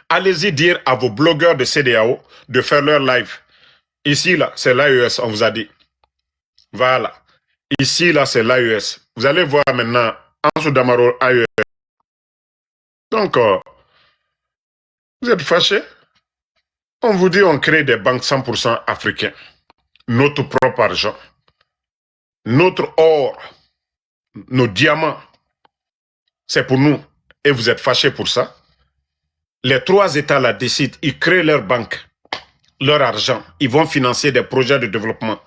Allez-y dire à vos blogueurs de CEDEAO de faire leur live. Ici, là, c'est l'AES, on vous a dit. Voilà. Ici, là, c'est l'AES. Vous allez voir maintenant, Ansou Damaro, AES. Donc, vous êtes fâchés? On vous dit on crée des banques 100% africains. Notre propre argent. Notre or. Nos diamants. C'est pour nous. Et vous êtes fâchés pour ça? Les 3 États là décident, ils créent leur banque, leur argent. Ils vont financer des projets de développement.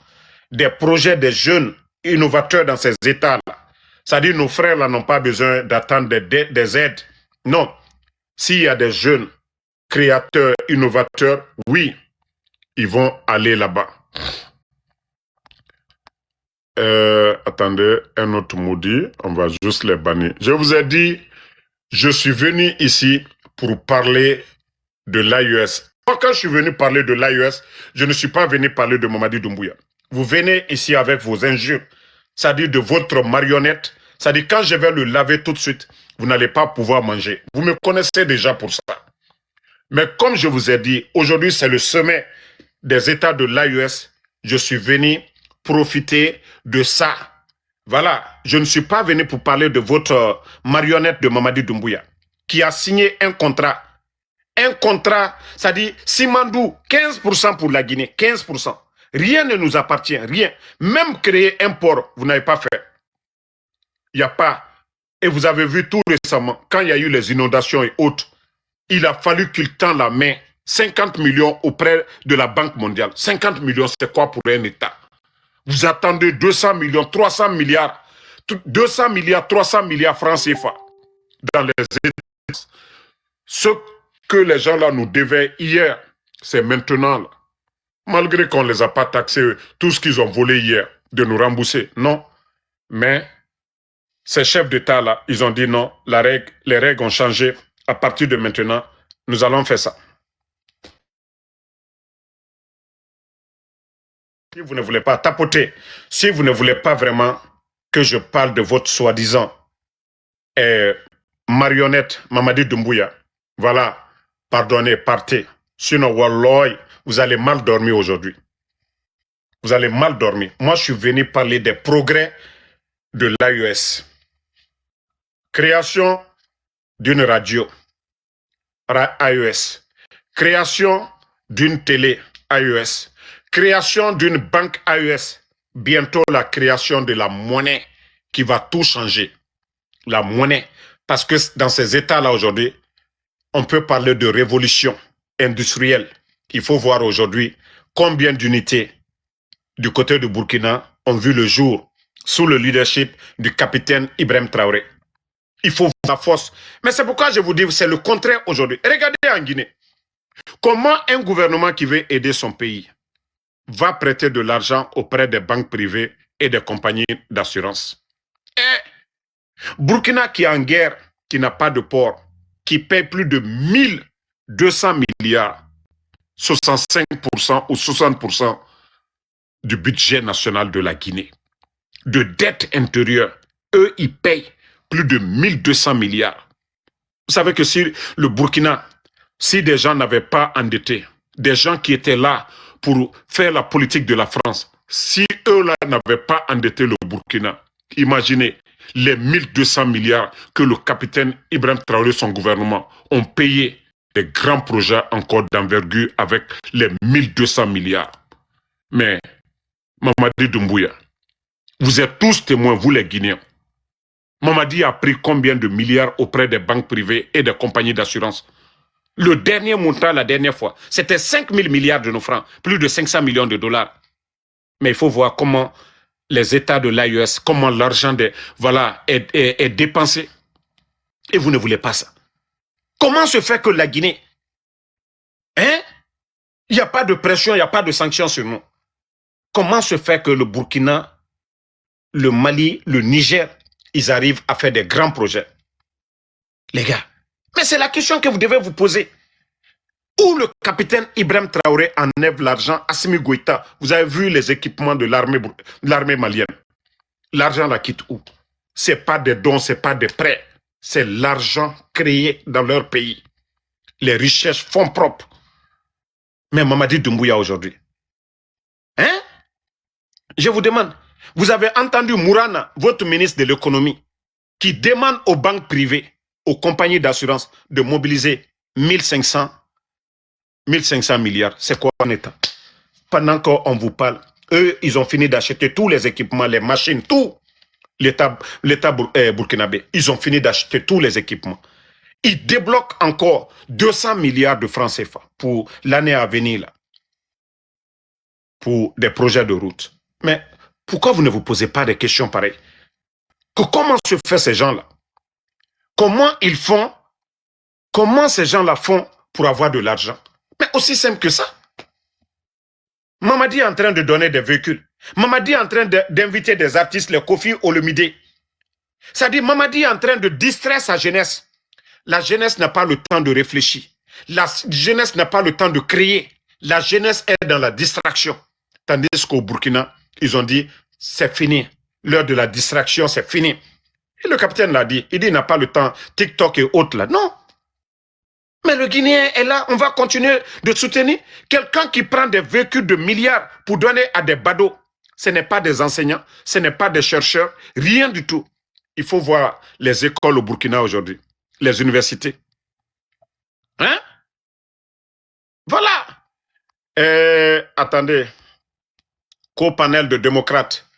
Des projets des jeunes innovateurs dans ces États-là. C'est-à-dire nos frères là n'ont pas besoin d'attendre des aides. Non. S'il y a des jeunes créateurs, innovateurs, oui, ils vont aller là-bas. Attendez, un autre maudit, on va juste les bannir. Je vous ai dit, je suis venu ici pour parler de l'AES. Quand je suis venu parler de l'AES, je ne suis pas venu parler de Mamadi Doumbouya. Vous venez ici avec vos injures, c'est-à-dire de votre marionnette, c'est-à-dire quand je vais le laver tout de suite, vous n'allez pas pouvoir manger. Vous me connaissez déjà pour ça. Mais comme je vous ai dit, aujourd'hui c'est le sommet des États de l'AES, je suis venu profiter de ça. Voilà, je ne suis pas venu pour parler de votre marionnette de Mamadi Doumbouya, qui a signé un contrat. Un contrat, c'est-à-dire Simandou, 15% pour la Guinée, 15%. Rien ne nous appartient, rien. Même créer un port, vous n'avez pas fait. Il n'y a pas. Et vous avez vu tout récemment, quand il y a eu les inondations et autres, il a fallu qu'il tende la main, 50 millions auprès de la Banque mondiale. 50 millions, c'est quoi pour un État? Vous attendez 200 millions, 300 milliards, 200 milliards, 300 milliards francs CFA dans les États. Ce que les gens là nous devaient hier, c'est maintenant là. Malgré qu'on ne les a pas taxés, tout ce qu'ils ont volé hier, de nous rembourser. Non. Mais ces chefs d'État là, ils ont dit non, les règles ont changé. À partir de maintenant, nous allons faire ça. Si vous ne voulez pas tapoter, si vous ne voulez pas vraiment que je parle de votre soi-disant marionnette Mamadi Doumbouya, voilà, pardonnez, partez. Sinon, wallah, vous allez mal dormir aujourd'hui. Vous allez mal dormir. Moi, je suis venu parler des progrès de l'AES. Création d'une radio, AES. Création d'une télé, AES. Création d'une banque AES. Bientôt la création de la monnaie qui va tout changer. La monnaie. Parce que dans ces États-là aujourd'hui, on peut parler de révolution industrielle. Il faut voir aujourd'hui combien d'unités du côté du Burkina ont vu le jour sous le leadership du capitaine Ibrahim Traoré. Il faut voir la force. Mais c'est pourquoi je vous dis, c'est le contraire aujourd'hui. Regardez en Guinée. Comment un gouvernement qui veut aider son pays va prêter de l'argent auprès des banques privées et des compagnies d'assurance? Burkina qui est en guerre, qui n'a pas de port, qui paye plus de 1200 milliards, 65% ou 60% du budget national de la Guinée, de dette intérieure. Eux, ils payent plus de 1200 milliards. Vous savez que si le Burkina, si des gens n'avaient pas endetté, des gens qui étaient là pour faire la politique de la France. Si eux-là n'avaient pas endetté le Burkina, imaginez les 1200 milliards que le capitaine Ibrahim Traoré et son gouvernement ont payé des grands projets encore d'envergure avec les 1200 milliards. Mais, Mamadi Doumbouya, vous êtes tous témoins, vous les Guinéens. Mamadi a pris combien de milliards auprès des banques privées et des compagnies d'assurance? Le dernier montant, la dernière fois, c'était 5 000 milliards de nos francs, plus de 500 millions de dollars. Mais il faut voir comment les États de l'AES, comment l'argent est dépensé. Et vous ne voulez pas ça. Comment se fait que la Guinée, il n'y a pas de pression, il n'y a pas de sanctions sur nous? Comment se fait que le Burkina, le Mali, le Niger, ils arrivent à faire des grands projets? Les gars, mais c'est la question que vous devez vous poser. Où le capitaine Ibrahim Traoré enlève l'argent? Assimi Goïta, vous avez vu les équipements de l'armée malienne. L'argent la quitte où? Ce n'est pas des dons, ce n'est pas des prêts. C'est l'argent créé dans leur pays. Les richesses fonds propres. Mais Mamadi Doumbouya aujourd'hui. Je vous demande, vous avez entendu Mourana, votre ministre de l'économie, qui demande aux banques privées, aux compagnies d'assurance de mobiliser 1500 milliards. C'est quoi en état? Pendant qu'on vous parle, eux, ils ont fini d'acheter tous les équipements, les machines, tout. L'État burkinabé, ils ont fini d'acheter tous les équipements. Ils débloquent encore 200 milliards de francs CFA pour l'année à venir, là, pour des projets de route. Mais pourquoi vous ne vous posez pas des questions pareilles? Comment se fait ces gens-là? Comment ils font? Comment ces gens-là font pour avoir de l'argent? Mais aussi simple que ça. Mamadi est en train de donner des véhicules. Mamadi est en train d'inviter des artistes, les Kofi Olomide. C'est-à-dire, Mamadi est en train de distraire sa jeunesse. La jeunesse n'a pas le temps de réfléchir. La jeunesse n'a pas le temps de créer. La jeunesse est dans la distraction. Tandis qu'au Burkina, ils ont dit, c'est fini. L'heure de la distraction, c'est fini. Et le capitaine l'a dit. Il dit, il n'a pas le temps. TikTok et autres là. Non. Mais le Guinéen est là. On va continuer de soutenir quelqu'un qui prend des véhicules de milliards pour donner à des badauds. Ce n'est pas des enseignants. Ce n'est pas des chercheurs. Rien du tout. Il faut voir les écoles au Burkina aujourd'hui. Les universités. Voilà. Attendez. Co-panel de démocrates.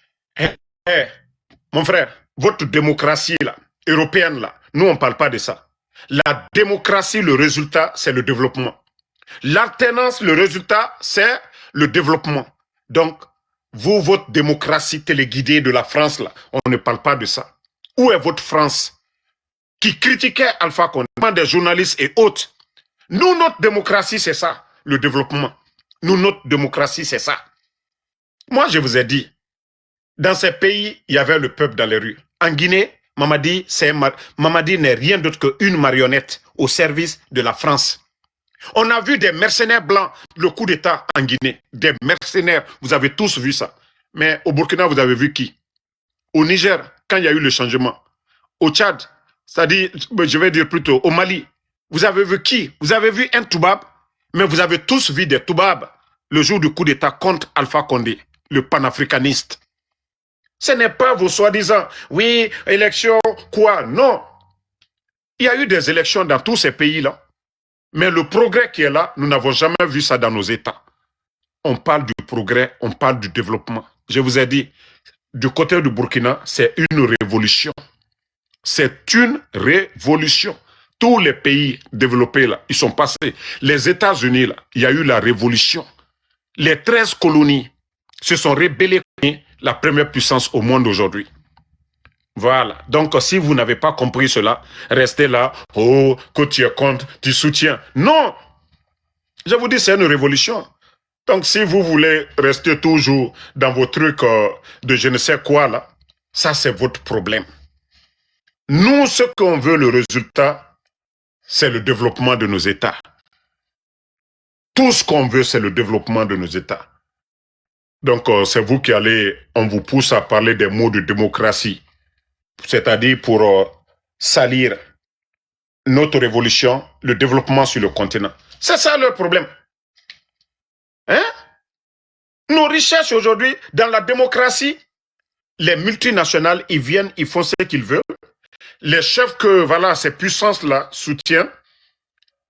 Mon frère, votre démocratie là, européenne là, nous on ne parle pas de ça. La démocratie, le résultat, c'est le développement. L'alternance, le résultat, c'est le développement. Donc, vous, votre démocratie téléguidée de la France là, on ne parle pas de ça. Où est votre France qui critiquait Alpha Condé, des journalistes et autres? Nous, notre démocratie, c'est ça, le développement. Nous, notre démocratie, c'est ça. Moi, je vous ai dit, dans ces pays, il y avait le peuple dans les rues. En Guinée, Mamadi n'est rien d'autre qu'une marionnette au service de la France. On a vu des mercenaires blancs, le coup d'État en Guinée. Des mercenaires, vous avez tous vu ça. Mais au Burkina, vous avez vu qui? Au Niger, quand il y a eu le changement. Au Tchad, c'est-à-dire, je vais dire plutôt, au Mali, vous avez vu qui? Vous avez vu un Toubab, mais vous avez tous vu des Toubabs le jour du coup d'État contre Alpha Condé, le panafricaniste. Ce n'est pas vos soi-disant, oui, élection, quoi, non. Il y a eu des élections dans tous ces pays-là. Mais le progrès qui est là, nous n'avons jamais vu ça dans nos États. On parle du progrès, on parle du développement. Je vous ai dit, du côté du Burkina, c'est une révolution. C'est une révolution. Tous les pays développés, là, ils sont passés. Les États-Unis, là, il y a eu la révolution. Les 13 colonies se sont rebellées contre la première puissance au monde aujourd'hui. Voilà. Donc, si vous n'avez pas compris cela, restez là. Oh, que tu es contre, tu soutiens. Non! Je vous dis, c'est une révolution. Donc, si vous voulez rester toujours dans vos trucs de je ne sais quoi, là, ça, c'est votre problème. Nous, ce qu'on veut, le résultat, c'est le développement de nos États. Tout ce qu'on veut, c'est le développement de nos États. Donc, c'est vous qui allez, on vous pousse à parler des mots de démocratie. C'est-à-dire pour salir notre révolution, le développement sur le continent. C'est ça leur problème. Hein? Nos richesses aujourd'hui, dans la démocratie, les multinationales, ils viennent, ils font ce qu'ils veulent. Les chefs que, voilà, ces puissances-là soutiennent,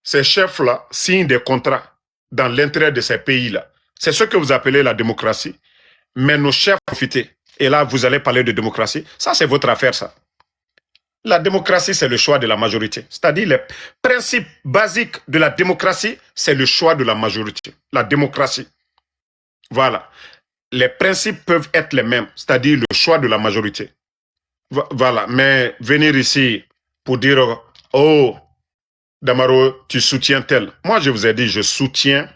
ces chefs-là signent des contrats dans l'intérêt de ces pays-là. C'est ce que vous appelez la démocratie. Mais nos chefs profitent. Et là, vous allez parler de démocratie. Ça, c'est votre affaire, ça. La démocratie, c'est le choix de la majorité. C'est-à-dire, les principes basiques de la démocratie, c'est le choix de la majorité. La démocratie. Voilà. Les principes peuvent être les mêmes, c'est-à-dire le choix de la majorité. Voilà. Mais venir ici pour dire, oh, Damaro, tu soutiens tel. Moi, je vous ai dit, je soutiens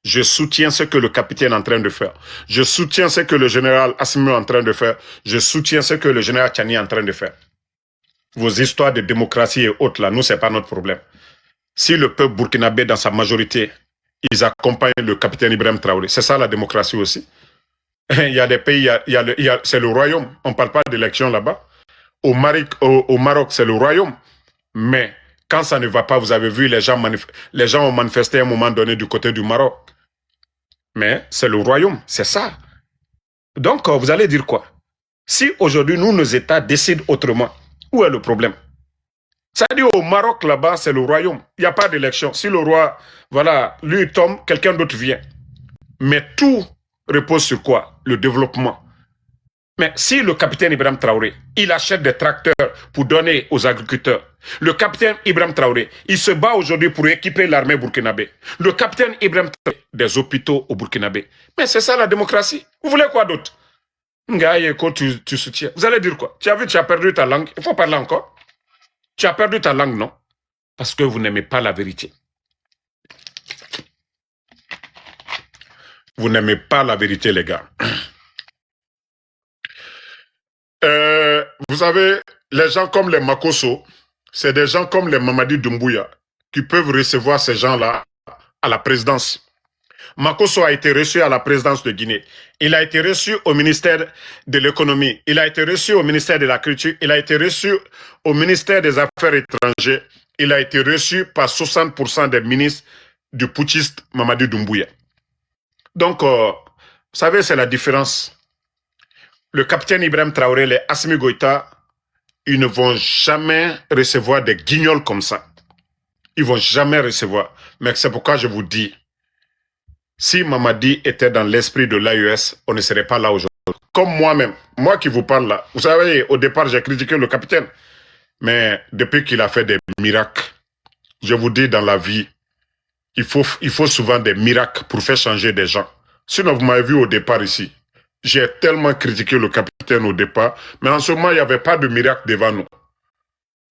ce que le capitaine est en train de faire. Je soutiens ce que le général Assimi est en train de faire. Je soutiens ce que le général Tchani est en train de faire. Vos histoires de démocratie et autres, là, nous, c'est pas notre problème. Si le peuple burkinabé, dans sa majorité, ils accompagnent le capitaine Ibrahim Traoré, c'est ça la démocratie aussi. Il y a des pays, c'est le royaume. On ne parle pas d'élection là-bas. Au Maroc, c'est le royaume. Mais quand ça ne va pas, vous avez vu, les gens ont manifesté à un moment donné du côté du Maroc. Mais c'est le royaume, c'est ça. Donc, vous allez dire quoi? Si aujourd'hui, nous, nos États décident autrement, où est le problème? Ça dit au Maroc, là-bas, c'est le royaume. Il n'y a pas d'élection. Si le roi, voilà, lui tombe, quelqu'un d'autre vient. Mais tout repose sur quoi? Le développement. Mais si le capitaine Ibrahim Traoré, il achète des tracteurs pour donner aux agriculteurs, le capitaine Ibrahim Traoré, il se bat aujourd'hui pour équiper l'armée burkinabé. Le capitaine Ibrahim Traoré, des hôpitaux au Burkinabé. Mais c'est ça la démocratie. Vous voulez quoi d'autre? Tu soutiens. Vous allez dire quoi? Tu as vu, tu as perdu ta langue. Il faut parler encore. Tu as perdu ta langue, non? Parce que vous n'aimez pas la vérité. Vous n'aimez pas la vérité, les gars. Vous savez, les gens comme les Makosso, c'est des gens comme les Mamadi Doumbouya qui peuvent recevoir ces gens-là à la présidence. Makosso a été reçu à la présidence de Guinée. Il a été reçu au ministère de l'économie. Il a été reçu au ministère de la culture. Il a été reçu au ministère des Affaires étrangères. Il a été reçu par 60% des ministres du putschiste Mamadi Doumbouya. Donc, vous savez, c'est la différence. Le capitaine Ibrahim Traoré, les Assimi Goïta, ils ne vont jamais recevoir des guignols comme ça. Ils ne vont jamais recevoir. Mais c'est pourquoi je vous dis, si Mamadi était dans l'esprit de l'AES, on ne serait pas là aujourd'hui. Comme moi-même, moi qui vous parle là. Vous savez, au départ, j'ai critiqué le capitaine. Mais depuis qu'il a fait des miracles, je vous dis, dans la vie, il faut souvent des miracles pour faire changer des gens. Sinon, vous m'avez vu au départ ici. J'ai tellement critiqué le capitaine au départ, mais en ce moment, il n'y avait pas de miracle devant nous.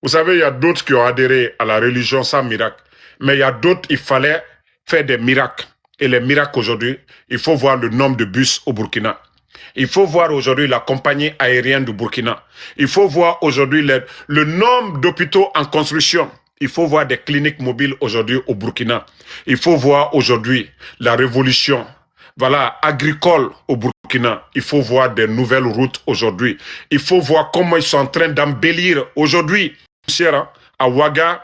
Vous savez, il y a d'autres qui ont adhéré à la religion sans miracle. Mais il y a d'autres, il fallait faire des miracles. Et les miracles aujourd'hui, il faut voir le nombre de bus au Burkina. Il faut voir aujourd'hui la compagnie aérienne du Burkina. Il faut voir aujourd'hui le nombre d'hôpitaux en construction. Il faut voir des cliniques mobiles aujourd'hui au Burkina. Il faut voir aujourd'hui la révolution, voilà, agricole au Burkina. Il faut voir des nouvelles routes aujourd'hui. Il faut voir comment ils sont en train d'embellir aujourd'hui. À Ouaga,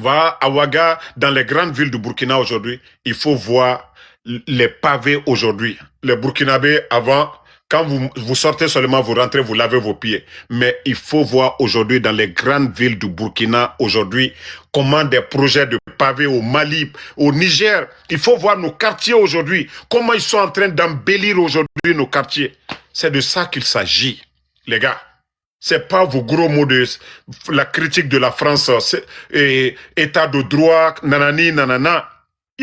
à Ouaga, dans les grandes villes du Burkina aujourd'hui, il faut voir les pavés aujourd'hui. Les Burkinabés, avant, quand vous sortez seulement, vous rentrez, vous lavez vos pieds. Mais il faut voir aujourd'hui dans les grandes villes du Burkina aujourd'hui comment des projets de pavés au Mali, au Niger. Il faut voir nos quartiers aujourd'hui, comment ils sont en train d'embellir aujourd'hui nos quartiers. C'est de ça qu'il s'agit, les gars. C'est pas vos gros mots de la critique de la France, état de droit, nanani, nanana. Il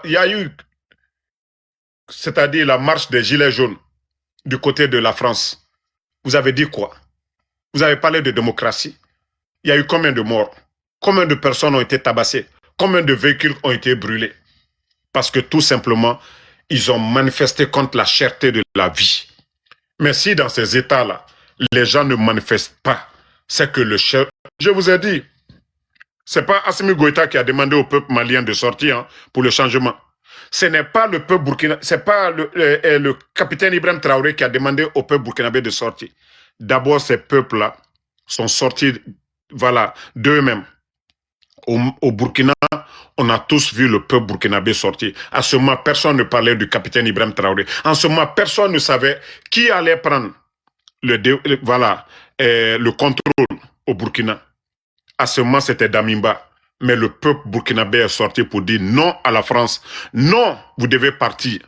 y a eu, c'est-à-dire la marche des Gilets jaunes du côté de la France. Vous avez dit quoi? Vous avez parlé de démocratie. Il y a eu combien de morts? Combien de personnes ont été tabassées? Combien de véhicules ont été brûlés? Parce que tout simplement, ils ont manifesté contre la cherté de la vie. Mais si dans ces états-là, les gens ne manifestent pas, c'est que le chef... Je vous ai dit, c'est pas Assimi Goïta qui a demandé au peuple malien de sortir pour le changement. Ce n'est pas le peuple burkinabé, c'est pas le capitaine Ibrahim Traoré qui a demandé au peuple burkinabé de sortir. D'abord, ces peuples-là sont sortis, voilà, d'eux-mêmes. Au Burkina, on a tous vu le peuple burkinabé sortir. À ce moment, personne ne parlait du capitaine Ibrahim Traoré. En ce moment, personne ne savait qui allait prendre le contrôle au Burkina. À ce moment, c'était Damimba. Mais le peuple burkinabé est sorti pour dire non à la France. Non, vous devez partir.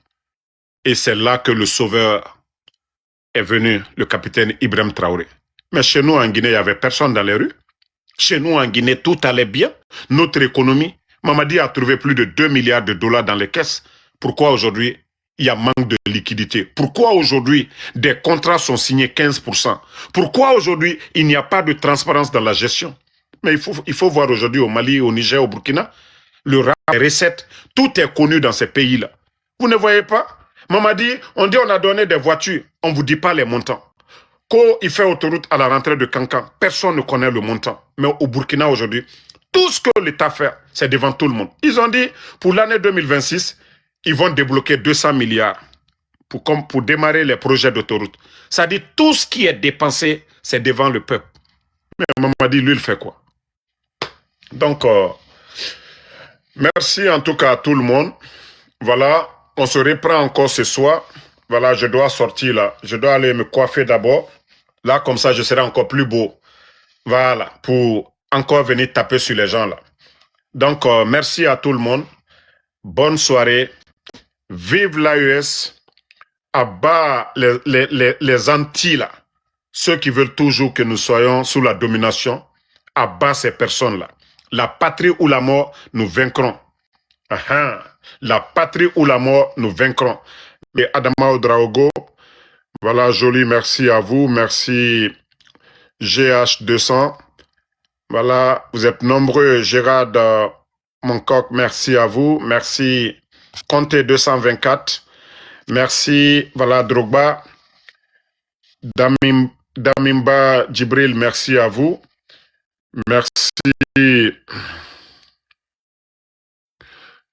Et c'est là que le sauveur est venu, le capitaine Ibrahim Traoré. Mais chez nous, en Guinée, il n'y avait personne dans les rues. Chez nous, en Guinée, tout allait bien. Notre économie, Mamadi a trouvé plus de 2 milliards de dollars dans les caisses. Pourquoi aujourd'hui, il y a manque de liquidité? Pourquoi aujourd'hui, des contrats sont signés 15%? Pourquoi aujourd'hui, il n'y a pas de transparence dans la gestion? Mais il faut voir aujourd'hui au Mali, au Niger, au Burkina, le rapport, les recettes, tout est connu dans ces pays-là. Vous ne voyez pas? Mamadi, on dit on a donné des voitures, on ne vous dit pas les montants. Quand il fait autoroute à la rentrée de Cancan, personne ne connaît le montant. Mais au Burkina aujourd'hui, tout ce que l'État fait, c'est devant tout le monde. Ils ont dit, pour l'année 2026, ils vont débloquer 200 milliards pour démarrer les projets d'autoroute. Ça dit, tout ce qui est dépensé, c'est devant le peuple. Mais Mamadi, lui, il fait quoi? Donc, merci en tout cas à tout le monde. Voilà, on se reprend encore ce soir. Voilà, je dois sortir là. Je dois aller me coiffer d'abord. Là, comme ça, je serai encore plus beau. Voilà, pour encore venir taper sur les gens là. Donc, merci à tout le monde. Bonne soirée. Vive l'AES. À bas les Antilles là. Ceux qui veulent toujours que nous soyons sous la domination. À bas ces personnes-là. La patrie ou la mort, nous vaincrons. La patrie ou la mort, nous vaincrons. Et Adama Oudraogo, voilà, joli, merci à vous. Merci GH200. Voilà, vous êtes nombreux. Gérard Moncoq, merci à vous. Merci Conte 224. Merci, voilà, Drogba. Damimba Djibril, merci à vous. Merci.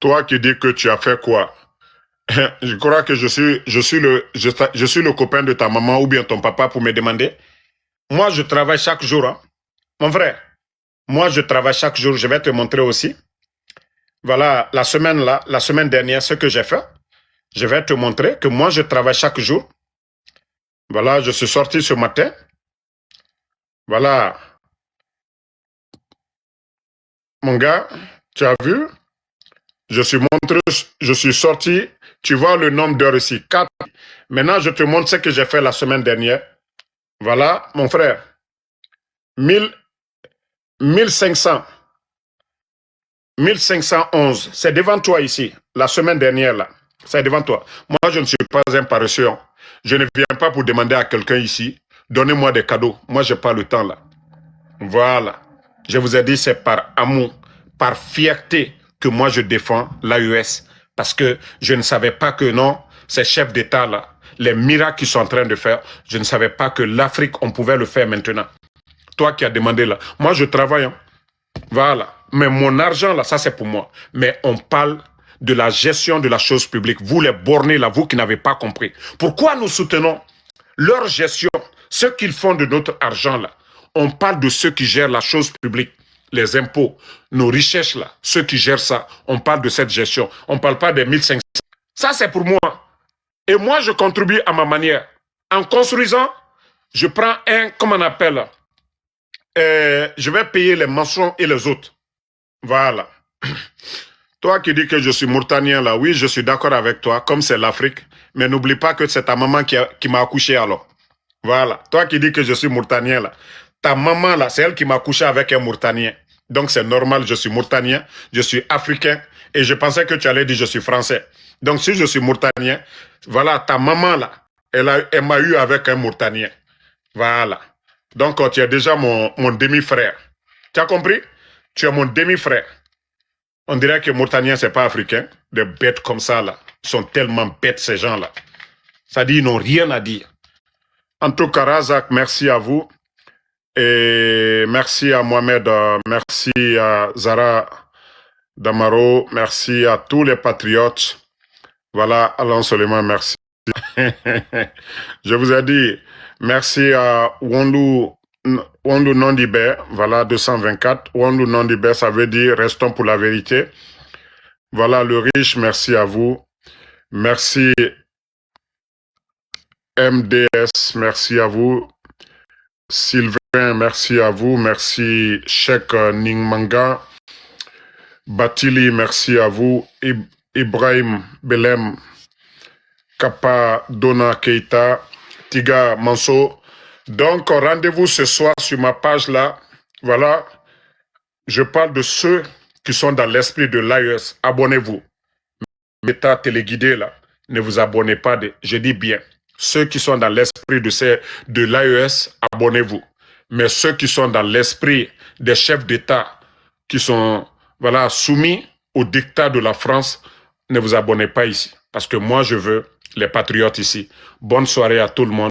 Toi qui dis que tu as fait quoi? Je crois que je suis le copain de ta maman ou bien ton papa pour me demander. Moi, je travaille chaque jour. Hein. Mon frère, moi, je travaille chaque jour. Je vais te montrer aussi. Voilà, la semaine dernière, ce que j'ai fait. Je vais te montrer que moi, je travaille chaque jour. Voilà, je suis sorti ce matin. Voilà. Mon gars, tu as vu? Je suis sorti. Tu vois le nombre d'heures ici, 4. Maintenant, je te montre ce que j'ai fait la semaine dernière. Voilà, mon frère. 1500. 1511. C'est devant toi ici. La semaine dernière, là. C'est devant toi. Moi, je ne suis pas un paresseux. Je ne viens pas pour demander à quelqu'un ici, donnez-moi des cadeaux. Moi, je n'ai pas le temps, là. Voilà. Je vous ai dit, c'est par amour, par fierté que moi, je défends l'AES. Parce que je ne savais pas que non, ces chefs d'État là, les miracles qu'ils sont en train de faire, je ne savais pas que l'Afrique, on pouvait le faire maintenant. Toi qui as demandé là, moi je travaille, hein. Voilà. Mais mon argent là, ça c'est pour moi. Mais on parle de la gestion de la chose publique. Vous les bornés là, vous qui n'avez pas compris. Pourquoi nous soutenons leur gestion, ce qu'ils font de notre argent là? On parle de ceux qui gèrent la chose publique. Les impôts, nos richesses là, ceux qui gèrent ça, on parle de cette gestion. On ne parle pas des 1500. Ça, c'est pour moi. Et moi, je contribue à ma manière. En construisant, je prends comment on appelle, je vais payer les maçons et les autres. Voilà. Toi qui dis que je suis mourtanien là, oui, je suis d'accord avec toi, comme c'est l'Afrique. Mais n'oublie pas que c'est ta maman qui m'a accouché alors. Voilà. Toi qui dis que je suis mourtanien là, ta maman là, c'est elle qui m'a accouché avec un mourtanien. Donc c'est normal, je suis mourtanien, je suis africain et je pensais que tu allais dire je suis français. Donc si je suis mourtanien, voilà, ta maman là, elle m'a eu avec un mourtanien. Voilà. Donc tu es déjà mon demi-frère. Tu as compris? Tu es mon demi-frère. On dirait que mourtanien c'est pas africain. Des bêtes comme ça là, ils sont tellement bêtes ces gens là. Ça dit ils n'ont rien à dire. En tout cas, Razak, merci à vous. Et merci à Mohamed, merci à Zara Damaro, merci à tous les patriotes. Voilà, Alain Soleiman, merci. Je vous ai dit, merci à Wondou Nondibé, voilà, 224. Wondou Nondibé, ça veut dire restons pour la vérité. Voilà, le riche, merci à vous. Merci MDS, merci à vous. Sylvain, merci à vous. Merci Cheikh Ningmanga. Batili, merci à vous. Ibrahim Belem, Kappa Dona Keita, Tiga Manso. Donc, rendez-vous ce soir sur ma page là. Voilà. Je parle de ceux qui sont dans l'esprit de l'AES. Abonnez-vous. Méta téléguidé là. Ne vous abonnez pas. Je dis bien. Ceux qui sont dans l'esprit de l'AES, abonnez-vous. Mais ceux qui sont dans l'esprit des chefs d'État qui sont voilà, soumis au dictat de la France, ne vous abonnez pas ici. Parce que moi, je veux les patriotes ici. Bonne soirée à tout le monde.